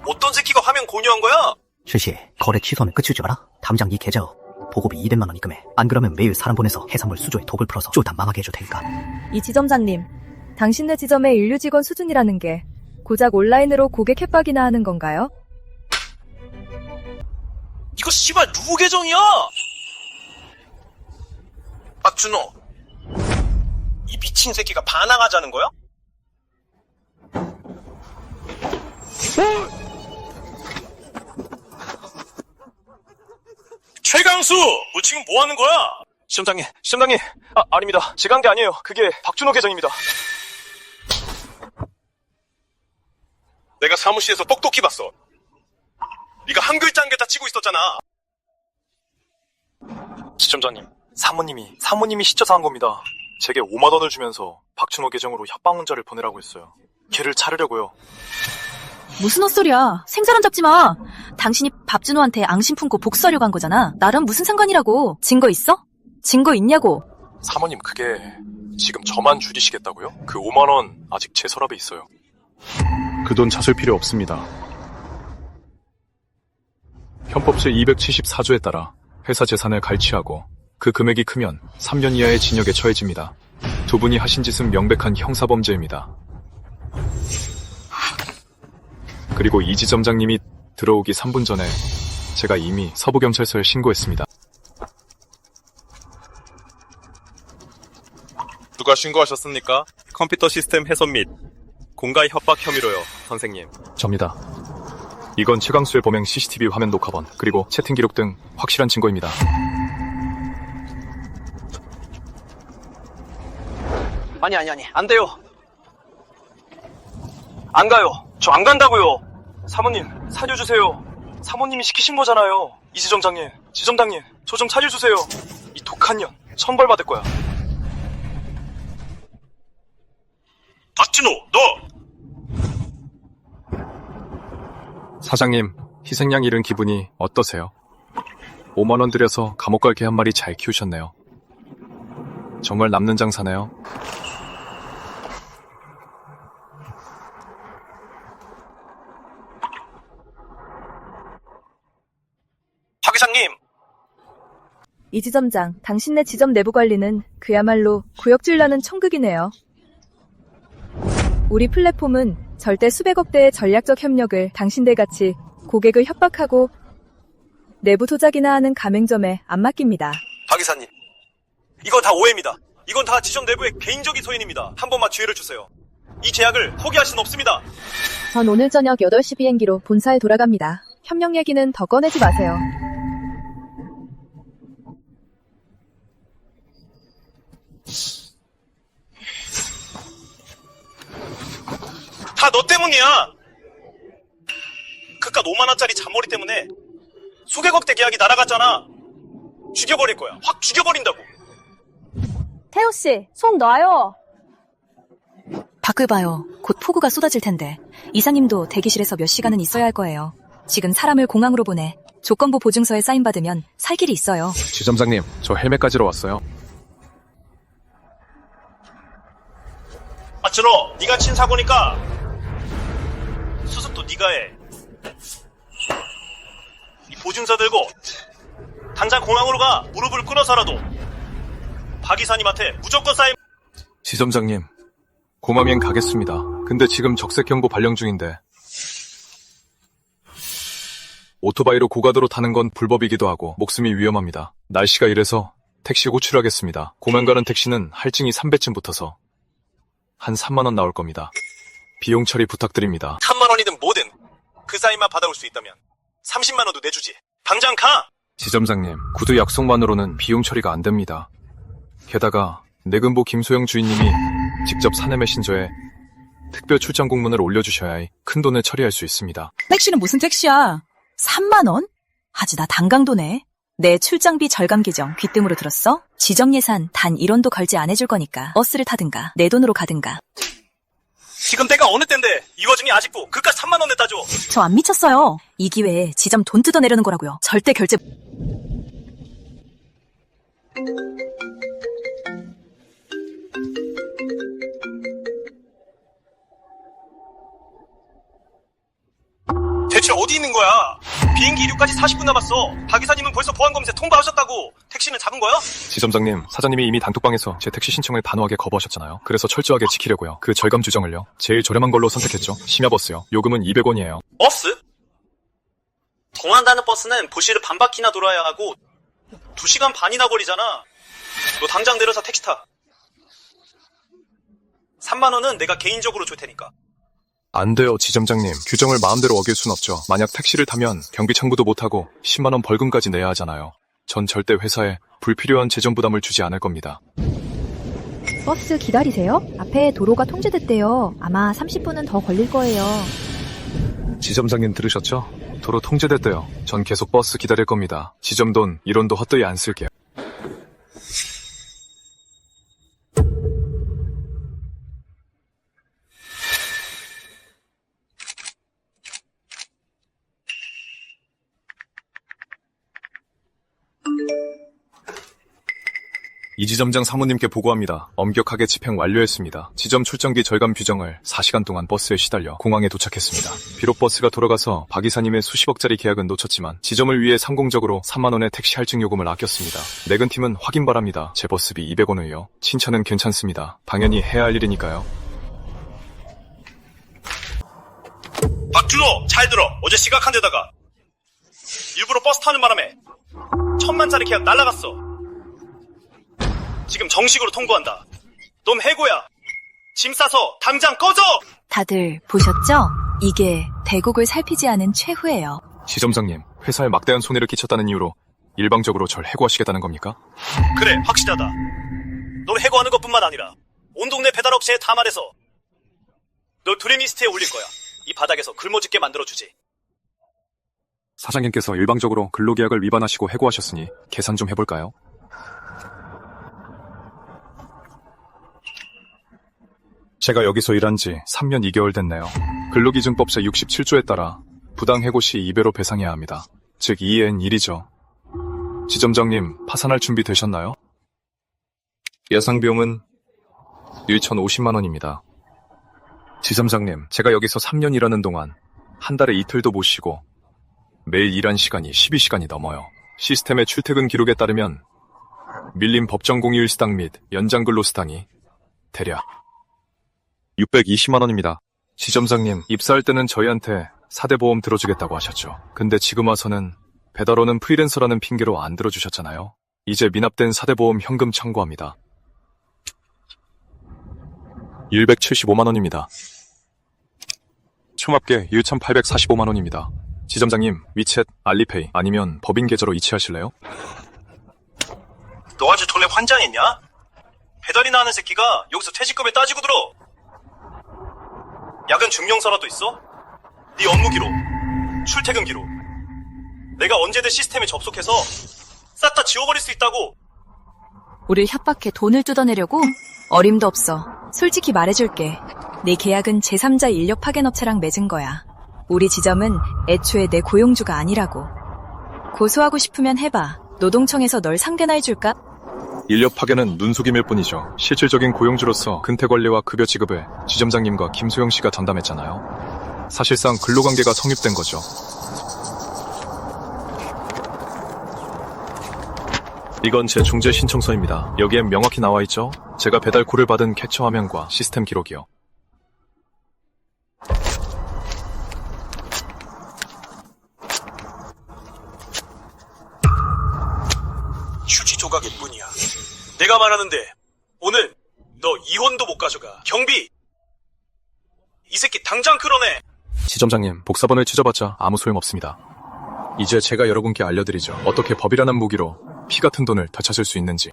어떤 새끼가 화면 공유한 거야? 실시, 거래 취소하면 끝일 줄 알아? 담장 이 계좌 보급이 200만 원 입금해. 안 그러면 매일 사람 보내서 해산물 수조에 독을 풀어서 쫄다 망하게 해줄 테니까. 이 지점장님, 당신네 지점의 인류 직원 수준이라는 게 고작 온라인으로 고객 협박이나 하는 건가요? 이거 씨발 누구 계정이야? 박준호, 이 미친 새끼가 반항하자는 거야? 최강수! 너 지금 뭐 하는 거야? 시점장님, 아닙니다. 제가 한 게 아니에요. 그게 박준호 계정입니다. 내가 사무실에서 똑똑히 봤어. 네가 한 글자 한 글자 치고 있었잖아. 지점장님, 사모님이 시쳐서 한 겁니다. 제게 5만 원을 주면서 박준호 계정으로 협박 문자를 보내라고 했어요. 걔를 차르려고요. 무슨 헛소리야. 생사람 잡지 마. 당신이 박준호한테 앙심 품고 복수하려고 한 거잖아. 나랑 무슨 상관이라고. 증거 있어? 증거 있냐고. 사모님, 그게 지금 저만 줄이시겠다고요? 그 5만 원 아직 제 서랍에 있어요. 그 돈 찾을 필요 없습니다. 현법 제274조에 따라 회사 재산을 갈취하고 그 금액이 크면 3년 이하의 징역에 처해집니다. 두 분이 하신 짓은 명백한 형사범죄입니다. 그리고 이 지점장님이 들어오기 3분 전에 제가 이미 서부경찰서에 신고했습니다. 누가 신고하셨습니까? 컴퓨터 시스템 훼손 및 공갈 협박 혐의로요, 선생님. 접니다. 이건 최강수의 범행 CCTV 화면 녹화본, 그리고 채팅 기록 등 확실한 증거입니다. 아니, 안 돼요. 안 가요. 저 안 간다고요. 사모님, 살려주세요. 사모님이 시키신 거잖아요. 이 지점장님, 저 좀 살려주세요. 이 독한 년, 천벌 받을 거야. 박진호, 너! 사장님, 희생양 잃은 기분이 어떠세요? 5만 원 들여서 감옥 갈 개 한 마리 잘 키우셨네요. 정말 남는 장사네요. 박 이사님! 이 지점장, 당신네 지점 내부 관리는 그야말로 구역질 나는 천극이네요. 우리 플랫폼은 절대 수백억 대의 전략적 협력을 당신들같이 고객을 협박하고 내부 조작이나 하는 가맹점에 안 맡깁니다. 박 이사님, 이건 다 오해입니다. 이건 다 지점 내부의 개인적인 소인입니다. 한 번만 기회를 주세요. 이 계약을 포기할 순 없습니다. 전 오늘 저녁 8시 비행기로 본사에 돌아갑니다. 협력 얘기는 더 꺼내지 마세요. 다 너 때문이야. 그깟 5만 원짜리 잔머리 때문에 수백억대 계약이 날아갔잖아. 죽여버릴 거야. 확 죽여버린다고. 태호씨, 손 놔요. 밖을 봐요. 곧 폭우가 쏟아질 텐데. 이사님도 대기실에서 몇 시간은 있어야 할 거예요. 지금 사람을 공항으로 보내. 조건부 보증서에 사인받으면 살 길이 있어요. 지점장님, 저 헬멧 가지러 왔어요. 박준호, 네가 친 사고니까 수습도 네가 해. 이 보증서 들고 당장 공항으로 가. 무릎을 꿇어서라도 박 이사님한테 무조건 사인. 지점장님, 고마면 가겠습니다. 근데 지금 적색경보 발령 중인데 오토바이로 고가도로 타는 건 불법이기도 하고 목숨이 위험합니다. 날씨가 이래서 택시 호출하겠습니다. 고만 가는 택시는 할증이 3배쯤 붙어서 한 3만원 나올 겁니다. 비용 처리 부탁드립니다. 3만 원이든 뭐든 그 사이만 받아올 수 있다면 30만 원도 내주지. 당장 가! 지점장님, 구두 약속만으로는 비용 처리가 안 됩니다. 게다가 내근보 김소영 주인님이 직접 사내 메신저에 특별 출장 공문을 올려주셔야 큰 돈을 처리할 수 있습니다. 택시는 무슨 택시야? 3만 원? 하지 나 단강도네. 내 출장비 절감 계정 귀뜸으로 들었어? 지점 예산 단 1원도 걸지 안 해줄 거니까 버스를 타든가 내 돈으로 가든가. 지금 때가 어느 때인데 이 와중에 아직도 그깟 3만 원 냈다 줘. 저 안 미쳤어요. 이 기회에 지점 돈 뜯어내려는 거라고요. 절대 결제. 대체 어디 있는 거야? 비행기 이륙까지 40분 남았어. 박 기사님은 벌써 보안검사 통보하셨다고. 택시는 잡은 거야? 지점장님, 사장님이 이미 단톡방에서 제 택시 신청을 단호하게 거부하셨잖아요. 그래서 철저하게 지키려고요. 그 절감 규정을요. 제일 저렴한 걸로 선택했죠. 심야버스요. 요금은 200원이에요. 버스? 동안다는 버스는 도시를 반바퀴나 돌아야 하고 2시간 반이나 걸리잖아. 너 당장 내려서 택시 타. 3만 원은 내가 개인적으로 줄 테니까. 안 돼요, 지점장님. 규정을 마음대로 어길 순 없죠. 만약 택시를 타면 경비 청구도 못하고 10만원 벌금까지 내야 하잖아요. 전 절대 회사에 불필요한 재정 부담을 주지 않을 겁니다. 버스 기다리세요? 앞에 도로가 통제됐대요. 아마 30분은 더 걸릴 거예요. 지점장님 들으셨죠? 도로 통제됐대요. 전 계속 버스 기다릴 겁니다. 지점 돈 1원도 헛되이 안 쓸게요. 이 지점장 사모님께 보고합니다. 엄격하게 집행 완료했습니다. 지점 출정비 절감 규정을 4시간 동안 버스에 시달려 공항에 도착했습니다. 비록 버스가 돌아가서 박 이사님의 수십억짜리 계약은 놓쳤지만 지점을 위해 성공적으로 3만원의 택시 할증 요금을 아꼈습니다. 내근팀은 확인 바랍니다. 제 버스비 200원을요. 칭찬은 괜찮습니다. 당연히 해야 할 일이니까요. 박준호, 잘 들어. 어제 시각한 데다가 일부러 버스 타는 바람에 1,000만짜리 계약 날라갔어. 지금 정식으로 통보한다. 넌 해고야. 짐 싸서 당장 꺼져! 다들 보셨죠? 이게 대국을 살피지 않은 최후예요. 지점장님, 회사에 막대한 손해를 끼쳤다는 이유로 일방적으로 절 해고하시겠다는 겁니까? 그래, 확실하다. 널 해고하는 것뿐만 아니라 온 동네 배달업체에 다 말해서 널 드레미스트에 올릴 거야. 이 바닥에서 글모짓게 만들어주지. 사장님께서 일방적으로 근로계약을 위반하시고 해고하셨으니 계산 좀 해볼까요? 제가 여기서 일한 지 3년 2개월 됐네요. 근로기준법 제67조에 따라 부당해고 시 2배로 배상해야 합니다. 즉 2엔 1이죠. 지점장님, 파산할 준비 되셨나요? 예상비용은 1,050만원입니다. 지점장님, 제가 여기서 3년 일하는 동안 한 달에 이틀도 못 쉬고 매일 일한 시간이 12시간이 넘어요. 시스템의 출퇴근 기록에 따르면 밀린 법정 공휴일 수당 및 연장 근로 수당이 대략 620만원입니다. 지점장님, 입사할 때는 저희한테 4대 보험 들어주겠다고 하셨죠. 근데 지금 와서는 배달원은 프리랜서라는 핑계로 안 들어주셨잖아요. 이제 미납된 4대 보험 현금 청구합니다. 175만원입니다. 총합계 1,845만원입니다. 지점장님, 위챗, 알리페이 아니면 법인 계좌로 이체하실래요? 너 아주 돈에 환장했냐? 배달이나 하는 새끼가 여기서 퇴직금을 따지고 들어. 야근 증명서라도 있어? 네 업무 기록, 출퇴근 기록. 내가 언제든 시스템에 접속해서 싹 다 지워버릴 수 있다고. 우릴 협박해 돈을 뜯어내려고? 어림도 없어. 솔직히 말해줄게. 네 계약은 제3자 인력 파견 업체랑 맺은 거야. 우리 지점은 애초에 내 고용주가 아니라고. 고소하고 싶으면 해봐. 노동청에서 널 상대나 해줄까? 인력 파견은 눈속임일 뿐이죠. 실질적인 고용주로서 근태 관리와 급여 지급을 지점장님과 김소영 씨가 전담했잖아요. 사실상 근로관계가 성립된 거죠. 이건 제 중재 신청서입니다. 여기엔 명확히 나와있죠? 제가 배달콜을 받은 캡처 화면과 시스템 기록이요. 휴지 조각일 뿐이야. 내가 말하는데 오늘 너 이혼도 못 가져가. 경비! 이 새끼 당장 끌어내! 지점장님, 복사본을 찢어봤자 아무 소용없습니다. 이제 제가 여러분께 알려드리죠. 어떻게 법이라는 무기로 피 같은 돈을 되찾을 수 있는지.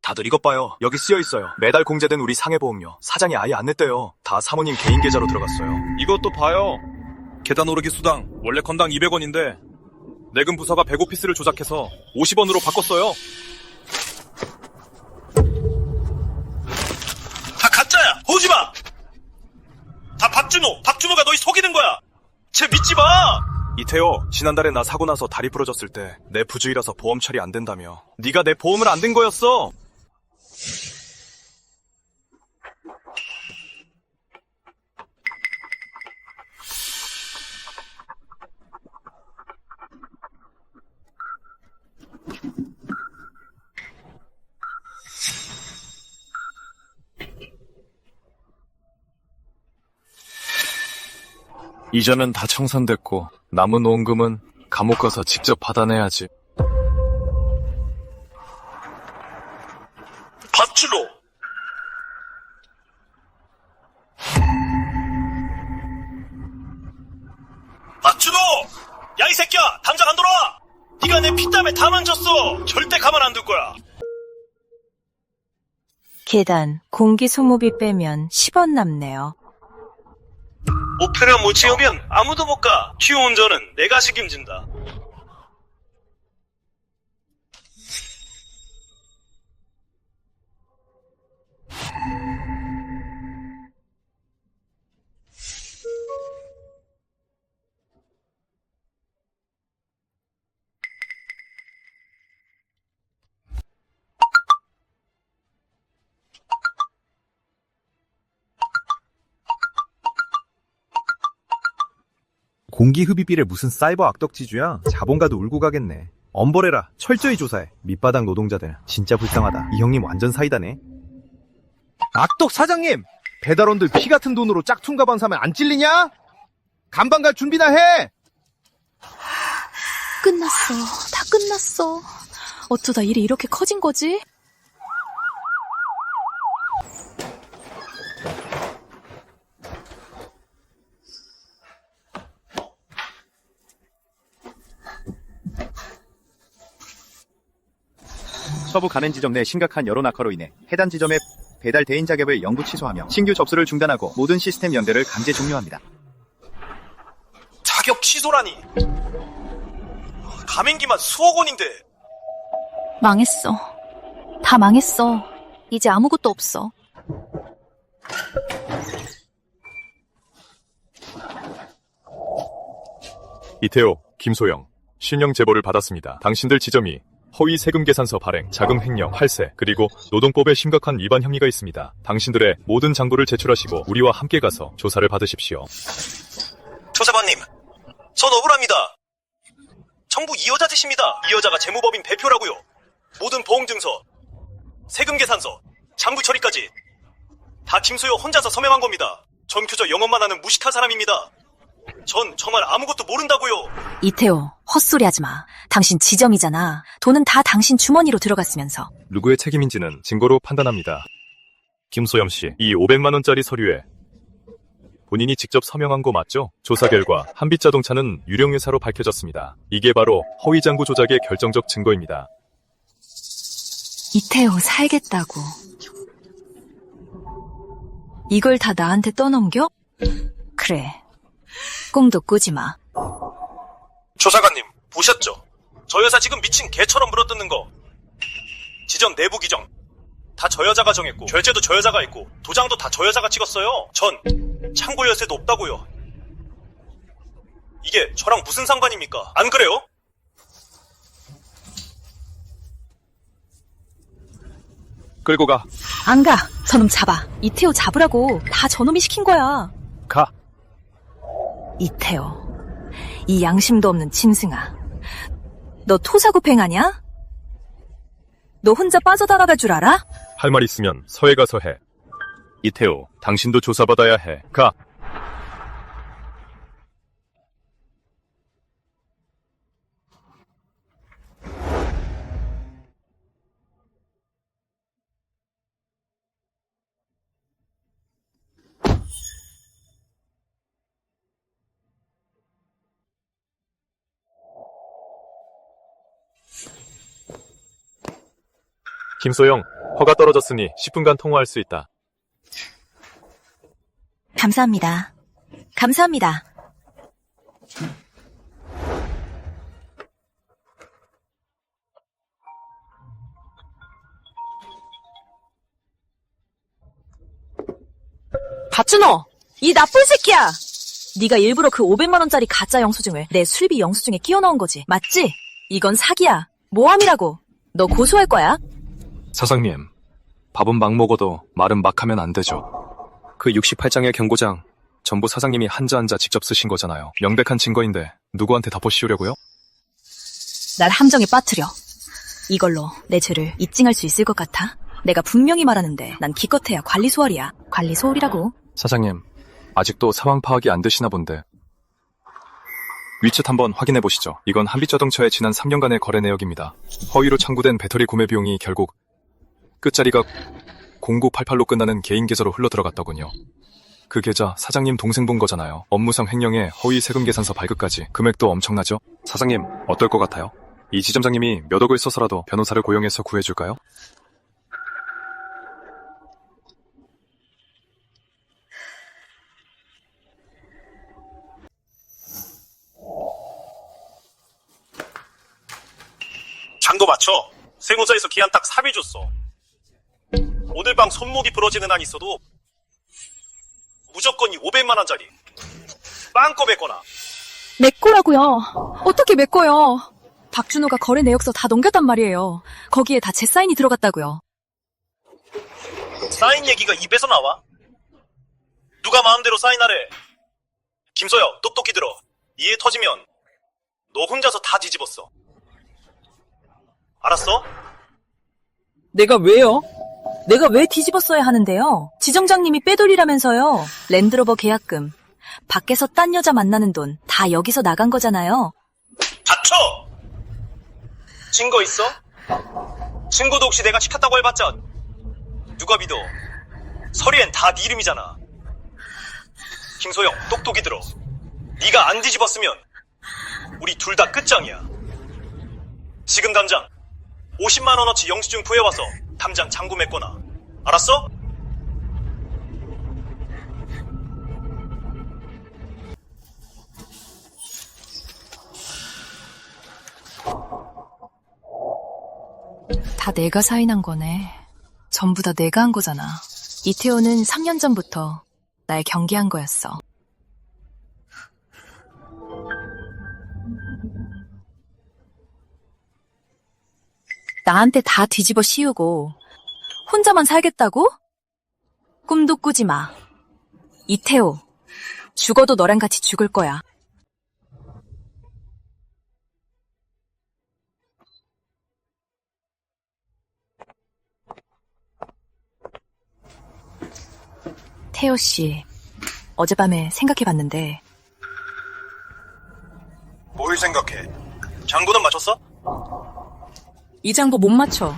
다들 이것 봐요. 여기 쓰여있어요. 매달 공제된 우리 상해보험료. 사장이 아예 안 냈대요. 다 사모님 개인 계좌로 들어갔어요. 이것도 봐요. 계단 오르기 수당 원래 건당 200원인데 내금 부서가 백오피스를 조작해서 50원으로 바꿨어요. 다 가짜야! 보지마! 다 박준호가 너희 속이는 거야! 쟤 믿지 마! 이태호, 지난달에 나 사고 나서 다리 부러졌을 때 내 부주의라서 보험 처리 안 된다며. 네가 내 보험을 안 된 거였어. 이자는 다 청산됐고 남은 원금은 감옥 가서 직접 받아내야지. 박준호! 박준호! 야 이 새끼야! 당장 안 돌아와! 네가 내 피땀에 다 만졌어! 절대 가만 안 둘 거야! 계단, 공기 소모비 빼면 10원 남네요. 목표를 못 채우면 아무도 못 가. 큐 운전은 내가 책임진다. 공기 흡입비를 무슨 사이버 악덕지주야? 자본가도 울고 가겠네. 엄벌해라. 철저히 조사해. 밑바닥 노동자들 진짜 불쌍하다. 이 형님 완전 사이다네. 악덕 사장님! 배달원들 피 같은 돈으로 짝퉁 가방 사면 안 찔리냐? 간방 갈 준비나 해! 끝났어. 다 끝났어. 어쩌다 일이 이렇게 커진 거지? 서부 가는 지점 내 심각한 여론 악화로 인해 해당 지점의 배달 대행 자격을 영구 취소하며 신규 접수를 중단하고 모든 시스템 연결을 강제 종료합니다. 자격 취소라니! 가맹기만 수억 원인데! 망했어. 다 망했어. 이제 아무것도 없어. 이태호, 김소영, 신형 제보를 받았습니다. 당신들 지점이 허위 세금 계산서 발행, 자금 횡령, 할세, 그리고 노동법에 심각한 위반 혐의가 있습니다. 당신들의 모든 장부를 제출하시고 우리와 함께 가서 조사를 받으십시오. 조사관님, 전 억울합니다. 정부 이 여자 짓입니다. 이 여자가 재무법인 대표라고요. 모든 보험증서, 세금 계산서, 장부 처리까지 다 김소영 혼자서 서명한 겁니다. 전 그저 영업만 하는 무식한 사람입니다. 전 정말 아무것도 모른다고요. 이태호, 헛소리 하지 마. 당신 지점이잖아. 돈은 다 당신 주머니로 들어갔으면서. 누구의 책임인지는 증거로 판단합니다. 김소영 씨, 이 500만 원짜리 서류에 본인이 직접 서명한 거 맞죠? 조사 결과 한빛자동차는 유령회사로 밝혀졌습니다. 이게 바로 허위 장부 조작의 결정적 증거입니다. 이태호 살겠다고. 이걸 다 나한테 떠넘겨? 그래. 꿈도 꾸지 마. 조사관님, 보셨죠? 저 여자 지금 미친 개처럼 물어뜯는 거. 지점 내부 규정 다 저 여자가 정했고 결제도 저 여자가 했고 도장도 다 저 여자가 찍었어요. 전 창고 열쇠도 없다고요. 이게 저랑 무슨 상관입니까? 안 그래요? 끌고 가. 안 가. 저놈 잡아. 이태호 잡으라고. 다 저놈이 시킨 거야. 가. 이태호. 이 양심도 없는 짐승아. 너 토사구팽하냐? 너 혼자 빠져나갈 줄 알아? 할 말 있으면 서해 가서 해. 이태호, 당신도 조사받아야 해. 가. 김소영, 허가 떨어졌으니 10분간 통화할 수 있다. 감사합니다. 감사합니다. 박준호! 이 나쁜 새끼야! 네가 일부러 그 500만 원짜리 가짜 영수증을 내 술비 영수증에 끼워 넣은 거지. 맞지? 이건 사기야. 모함이라고. 너 고소할 거야? 사장님, 밥은 막 먹어도 말은 막 하면 안 되죠. 그 68장의 경고장 전부 사장님이 한자 한자 직접 쓰신 거잖아요. 명백한 증거인데 누구한테 다 보시우려고요? 날 함정에 빠뜨려. 이걸로 내 죄를 입증할 수 있을 것 같아? 내가 분명히 말하는데 난 기껏해야 관리 소홀이야. 관리 소홀이라고. 사장님, 아직도 상황 파악이 안 되시나 본데. 위챗 한번 확인해 보시죠. 이건 한빛자동차의 지난 3년간의 거래 내역입니다. 허위로 청구된 배터리 구매 비용이 결국 끝자리가 0988로 끝나는 개인 계좌로 흘러들어갔더군요. 그 계좌 사장님 동생 본 거잖아요. 업무상 횡령에 허위 세금 계산서 발급까지. 금액도 엄청나죠? 사장님, 어떨 것 같아요? 이 지점장님이 몇 억을 써서라도 변호사를 고용해서 구해줄까요? 장도 맞춰. 세무서에서 기한 딱 3일 줬어. 오늘 밤 손목이 부러지는 한 있어도 무조건 이 500만 원짜리 빵꺼 메거나. 메꿔라고요. 어떻게 메꿔요? 박준호가 거래 내역서 다 넘겼단 말이에요. 거기에 다 제 사인이 들어갔다고요. 사인 얘기가 입에서 나와? 누가 마음대로 사인하래? 김소영, 똑똑히 들어. 이해 터지면 너 혼자서 다 뒤집었어. 알았어? 내가 왜요? 내가 왜 뒤집었어야 하는데요? 지점장님이 빼돌리라면서요. 랜드로버 계약금, 밖에서 딴 여자 만나는 돈 다 여기서 나간 거잖아요. 닥쳐! 증거 있어? 증거도 혹시 내가 시켰다고 해봤자 누가 믿어? 서류엔 다 네 이름이잖아. 김소영, 똑똑히 들어. 네가 안 뒤집었으면 우리 둘 다 끝장이야. 지금 당장 50만 원어치 영수증 구해와서 당장 잔고 맺거나. 알았어? 다 내가 사인한 거네. 전부 다 내가 한 거잖아. 이태호는 3년 전부터 날 경계한 거였어. 나한테 다 뒤집어 씌우고 혼자만 살겠다고? 꿈도 꾸지 마. 이태호, 죽어도 너랑 같이 죽을 거야. 태호 씨, 어젯밤에 생각해봤는데. 뭘 생각해? 장고는 맞췄어? 이 장고 못 맞춰.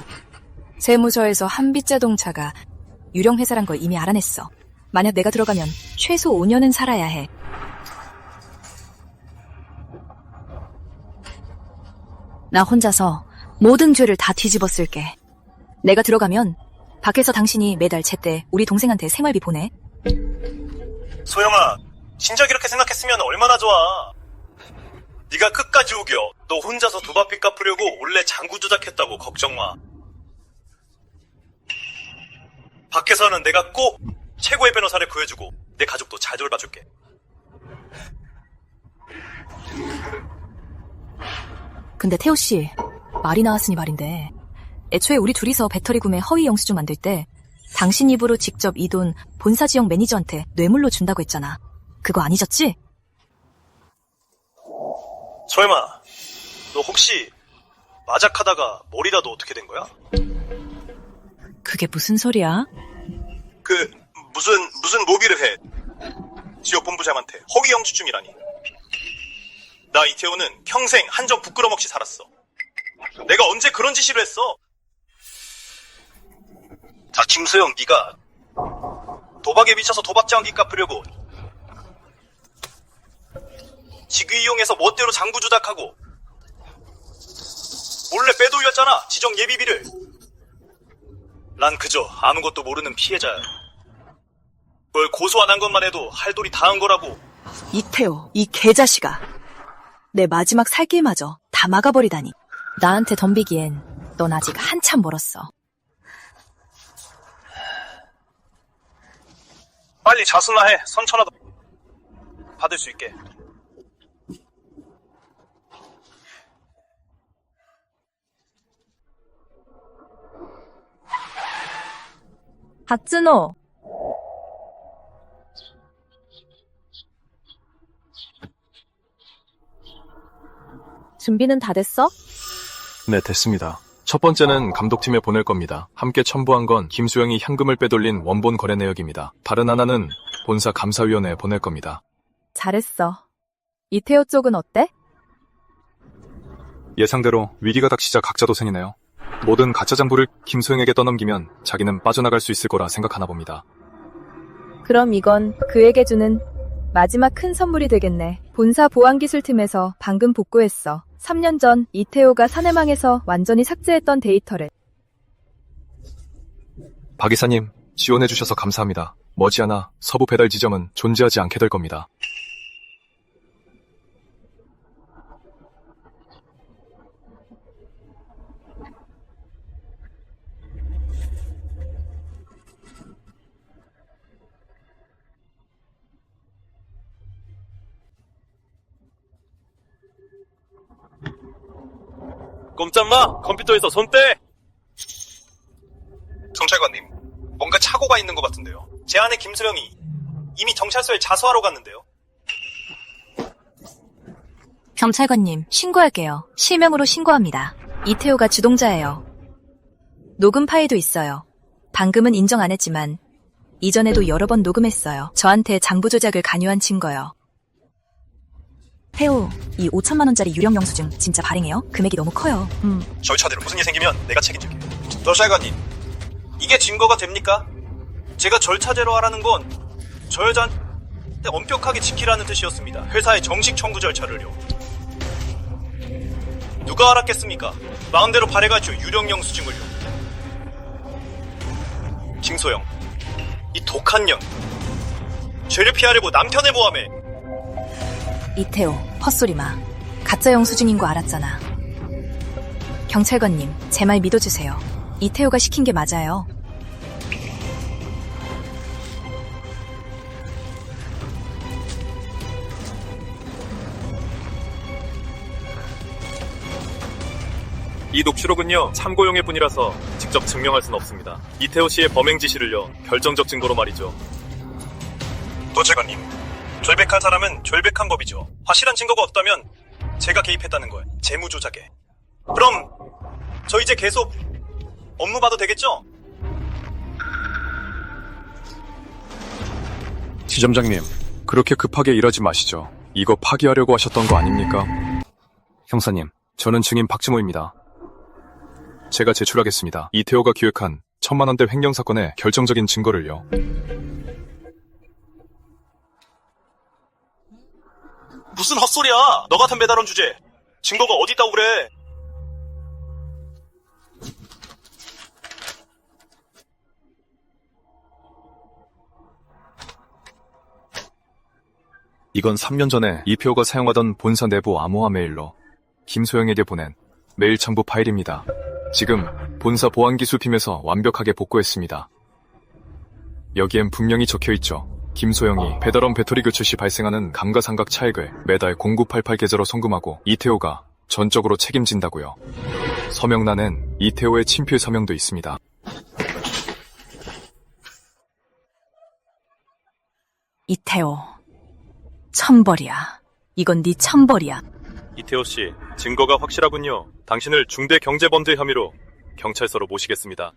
세무서에서 한빛자동차가 유령회사란 걸 이미 알아냈어. 만약 내가 들어가면 최소 5년은 살아야 해. 나 혼자서 모든 죄를 다 뒤집어 쓸게. 내가 들어가면 밖에서 당신이 매달 제때 우리 동생한테 생활비 보내. 소영아, 진작 이렇게 생각했으면 얼마나 좋아. 네가 끝까지 우겨. 너 혼자서 도박빚 갚으려고 원래 장구 조작했다고 걱정 마. 밖에서는 내가 꼭 최고의 변호사를 구해주고 내 가족도 잘 돌봐줄게. 근데 태호 씨, 말이 나왔으니 말인데 애초에 우리 둘이서 배터리 구매 허위 영수증 만들 때 당신 입으로 직접 이 돈 본사 지역 매니저한테 뇌물로 준다고 했잖아. 그거 안 잊었지? 설마 너 혹시 마작하다가 머리라도 어떻게 된 거야? 그게 무슨 소리야? 무슨 모비를 해. 지역 본부장한테 허위 영수증이라니. 나 이태호는 평생 한 점 부끄럼 없이 살았어. 내가 언제 그런 짓을 했어? 다 김소영 네가 도박에 미쳐서 도박장기 갚으려고 직위 이용해서 멋대로 장부 조작하고 몰래 빼돌렸잖아, 지정 예비비를. 난 그저 아무것도 모르는 피해자야. 널 고소 안 한 것만 해도 할 돌이 다 한 거라고. 이태호, 이 개자식아. 내 마지막 살길마저 다 막아버리다니. 나한테 덤비기엔 넌 아직 한참 멀었어. 빨리 자수나 해. 선천하도 받을 수 있게. 박준호. 준비는 다 됐어? 네, 됐습니다. 첫 번째는 감독팀에 보낼 겁니다. 함께 첨부한 건 김수영이 현금을 빼돌린 원본 거래 내역입니다. 다른 하나는 본사 감사위원회에 보낼 겁니다. 잘했어. 이태호 쪽은 어때? 예상대로 위기가 닥치자 각자 도생이네요. 모든 가짜 장부를 김수영에게 떠넘기면 자기는 빠져나갈 수 있을 거라 생각하나 봅니다. 그럼 이건 그에게 주는 마지막 큰 선물이 되겠네. 본사 보안기술팀에서 방금 복구했어. 3년 전 이태호가 사내망에서 완전히 삭제했던 데이터를. 박 이사님, 지원해주셔서 감사합니다. 머지않아 서부 배달 지점은 존재하지 않게 될 겁니다. 꼼짝마! 컴퓨터에서 손 떼! 경찰관님, 뭔가 착오가 있는 것 같은데요. 제 아내 김수영이 이미 경찰서에 자수하러 갔는데요. 경찰관님, 신고할게요. 실명으로 신고합니다. 이태호가 주동자예요. 녹음 파일도 있어요. 방금은 인정 안 했지만 이전에도 여러 번 녹음했어요. 저한테 장부 조작을 강요한 증거요. 태호, 이 5천만 원짜리 유령 영수증 진짜 발행해요? 금액이 너무 커요. 절차대로 무슨 일 생기면 내가 책임질게. 경찰관님, 이게 증거가 됩니까? 제가 절차대로 하라는 건 저 여자한테 엄격하게 지키라는 뜻이었습니다. 회사의 정식 청구 절차를요. 누가 알았겠습니까? 마음대로 발행할 유령 영수증을요. 김소영, 이 독한 년, 죄를 피하려고 남편을 모함해. 이태호, 헛소리 마. 가짜 영수증인 거 알았잖아. 경찰관님, 제 말 믿어주세요. 이태호가 시킨 게 맞아요. 이 녹취록은요, 참고용일 뿐이라서 직접 증명할 수는 없습니다. 이태호 씨의 범행 지시를요, 결정적 증거로 말이죠. 도채관님, 절백한 사람은 절백한 법이죠. 확실한 증거가 없다면 제가 개입했다는 거예요. 재무 조작에. 그럼 저 이제 계속 업무 봐도 되겠죠? 지점장님, 그렇게 급하게 일하지 마시죠. 이거 파기하려고 하셨던 거 아닙니까? 형사님, 저는 증인 박지모입니다. 제가 제출하겠습니다. 이태호가 기획한 1,000만 원대 횡령 사건의 결정적인 증거를요. 무슨 헛소리야. 너 같은 배달원 주제. 증거가 어디 있다고 그래. 이건 3년 전에 이태호가 사용하던 본사 내부 암호화 메일로 김소영에게 보낸 메일 첨부 파일입니다. 지금 본사 보안기술팀에서 완벽하게 복구했습니다. 여기엔 분명히 적혀있죠. 김소영이 배달원 배터리 교체 시 발생하는 감가상각 차액을 매달 0988 계좌로 송금하고 이태호가 전적으로 책임진다고요. 서명란엔 이태호의 친필 서명도 있습니다. 이태호, 천벌이야. 이건 네 천벌이야. 이태호 씨, 증거가 확실하군요. 당신을 중대 경제범죄 혐의로 경찰서로 모시겠습니다.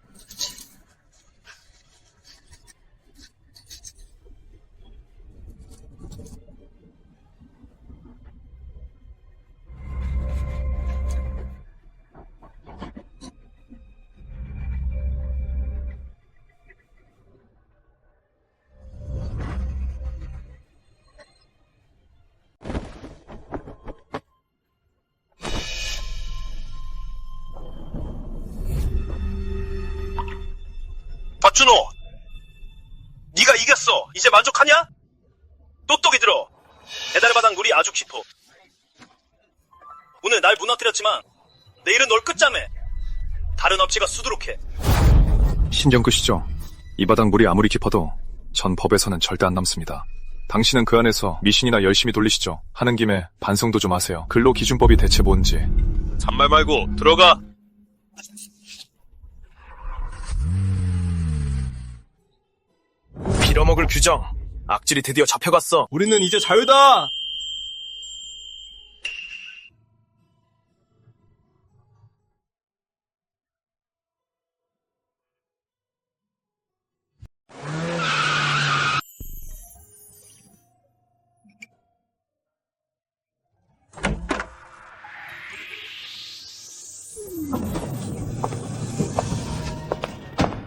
박준호! 네가 이겼어! 이제 만족하냐? 똑똑히 들어! 배달바닥 룰이 아주 깊어. 오늘 날 무너뜨렸지만 내일은 널 끝장내. 다른 업체가 수두룩해. 신경 끄시죠. 이 바닥 물이 아무리 깊어도 전 법에서는 절대 안 남습니다. 당신은 그 안에서 미신이나 열심히 돌리시죠. 하는 김에 반성도 좀 하세요. 근로기준법이 대체 뭔지. 잔말 말고 들어가! 빌어먹을 규정. 악질이 드디어 잡혀갔어. 우리는 이제 자유다!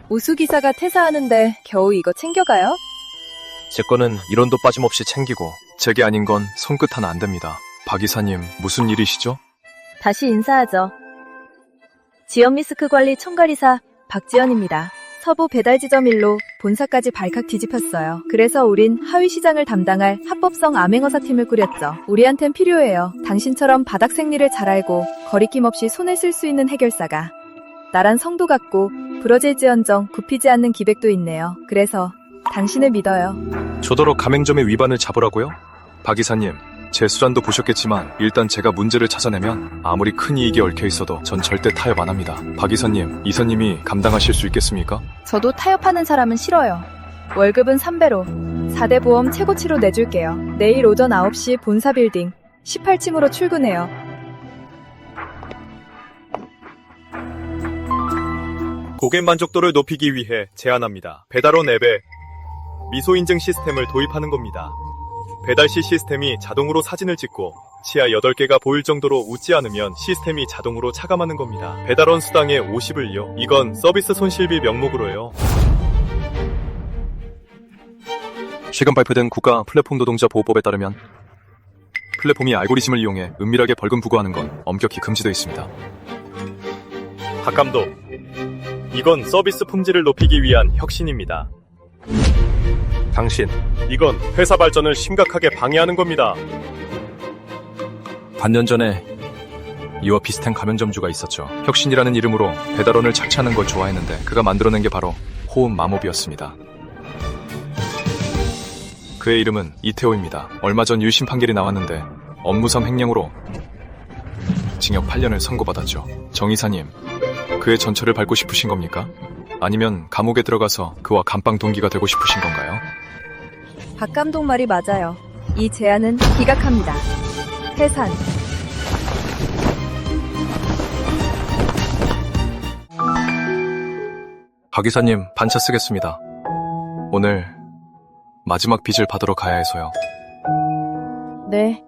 우수기사가 퇴사하는데 겨우 이거 챙겨가요? 제 거는 이론도 빠짐없이 챙기고. 제게 아닌 건 손끝 하나 안 됩니다. 박 이사님, 무슨 일이시죠? 다시 인사하죠. 지역리스크 관리 총괄이사 박지연입니다. 서부 배달지점 1로 본사까지 발칵 뒤집혔어요. 그래서 우린 하위시장을 담당할 합법성 암행어사팀을 꾸렸죠. 우리한텐 필요해요. 당신처럼 바닥 생리를 잘 알고 거리낌 없이 손을 쓸 수 있는 해결사가. 나란 성도 같고 부러질지언정 굽히지 않는 기백도 있네요. 그래서 당신을 믿어요. 조더러 가맹점의 위반을 잡으라고요? 박 이사님, 제 수단도 보셨겠지만 일단 제가 문제를 찾아내면 아무리 큰 이익이 얽혀있어도 전 절대 타협 안 합니다. 박 이사님, 이사님이 감당하실 수 있겠습니까? 저도 타협하는 사람은 싫어요. 월급은 3배로 4대 보험 최고치로 내줄게요. 내일 오전 9시 본사 빌딩 18층으로 출근해요. 고객 만족도를 높이기 위해 제안합니다. 배달원 앱에 미소 인증 시스템을 도입하는 겁니다. 배달 시 시스템이 자동으로 사진을 찍고 치아 8개가 보일 정도로 웃지 않으면 시스템이 자동으로 차감하는 겁니다. 배달원 수당의 50을요. 이건 서비스 손실비 명목으로요. 최근 발표된 국가 플랫폼 노동자 보호법에 따르면 플랫폼이 알고리즘을 이용해 은밀하게 벌금 부과하는 건 엄격히 금지되어 있습니다. 박 감독, 이건 서비스 품질을 높이기 위한 혁신입니다. 당신, 이건 회사 발전을 심각하게 방해하는 겁니다. 반년 전에 이와 비슷한 가맹점주가 있었죠. 혁신이라는 이름으로 배달원을 착취하는 걸 좋아했는데 그가 만들어낸 게 바로 호흡 마모비였습니다. 그의 이름은 이태호입니다. 얼마 전 1심 판결이 나왔는데 업무상 횡령으로 징역 8년을 선고받았죠. 정 이사님, 그의 전철을 밟고 싶으신 겁니까? 아니면 감옥에 들어가서 그와 감방 동기가 되고 싶으신 건가요? 박 감독 말이 맞아요. 이 제안은 기각합니다. 해산. 박 이사님, 반차 쓰겠습니다. 오늘 마지막 빚을 받으러 가야 해서요. 네.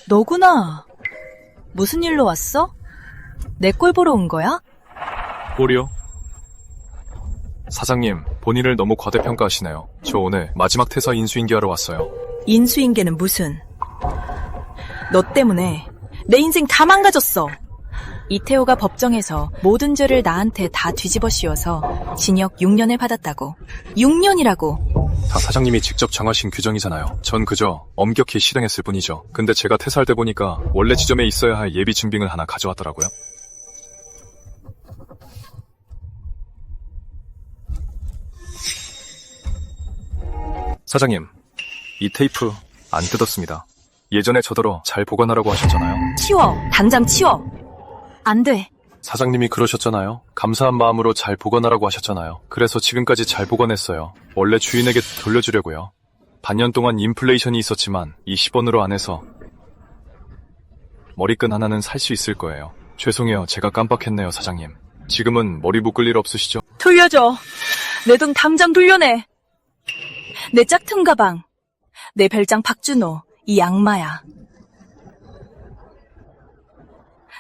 너구나. 무슨 일로 왔어? 내 꼴 보러 온 거야? 꼴이요? 사장님, 본인을 너무 과대평가하시네요. 저 오늘 마지막 퇴사 인수인계하러 왔어요. 인수인계는 무슨? 너 때문에 내 인생 다 망가졌어. 이태호가 법정에서 모든 죄를 나한테 다 뒤집어 씌워서 징역 6년을 받았다고. 6년이라고. 다 사장님이 직접 정하신 규정이잖아요. 전 그저 엄격히 실행했을 뿐이죠. 근데 제가 퇴사할 때 보니까 원래 지점에 있어야 할 예비 증빙을 하나 가져왔더라고요. 사장님, 이 테이프 안 뜯었습니다. 예전에 저더러 잘 보관하라고 하셨잖아요. 치워! 당장 치워! 안 돼. 사장님이 그러셨잖아요. 감사한 마음으로 잘 보관하라고 하셨잖아요. 그래서 지금까지 잘 보관했어요. 원래 주인에게 돌려주려고요. 반년 동안 인플레이션이 있었지만 20원으로 안 해서 머리끈 하나는 살 수 있을 거예요. 죄송해요. 제가 깜빡했네요, 사장님. 지금은 머리 묶을 일 없으시죠? 돌려줘. 내 돈 당장 돌려내. 내 짝퉁 가방. 내 별장 박준호. 이 악마야.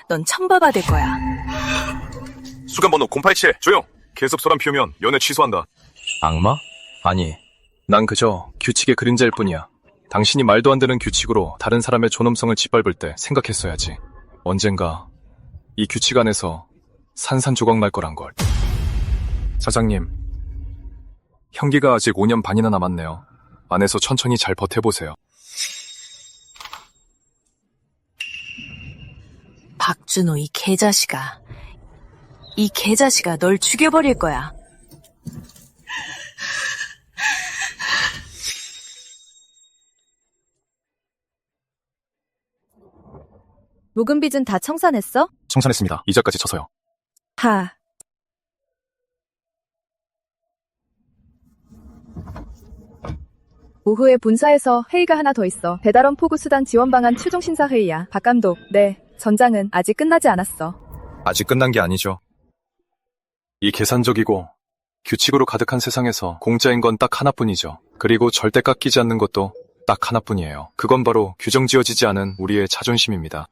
넌 천벌받을 거야. 수감번호 087 조용. 계속 소란 피우면 연애 취소한다. 악마? 아니, 난 그저 규칙의 그림자일 뿐이야. 당신이 말도 안 되는 규칙으로 다른 사람의 존엄성을 짓밟을 때 생각했어야지. 언젠가 이 규칙 안에서 산산조각 날 거란 걸. 사장님, 형기가 아직 5년 반이나 남았네요. 안에서 천천히 잘 버텨보세요. 박준호, 이 개자식아. 이 개자식아, 널 죽여버릴 거야. 묵은 빚은 다 청산했어? 청산했습니다. 이자까지 쳐서요. 하. 오후에 본사에서 회의가 하나 더 있어. 배달원 포구수당 지원 방안 최종 심사 회의야. 박 감독, 네. 전장은 아직 끝나지 않았어. 아직 끝난 게 아니죠. 이 계산적이고 규칙으로 가득한 세상에서 공짜인 건 딱 하나뿐이죠. 그리고 절대 깎이지 않는 것도 딱 하나뿐이에요. 그건 바로 규정 지어지지 않은 우리의 자존심입니다.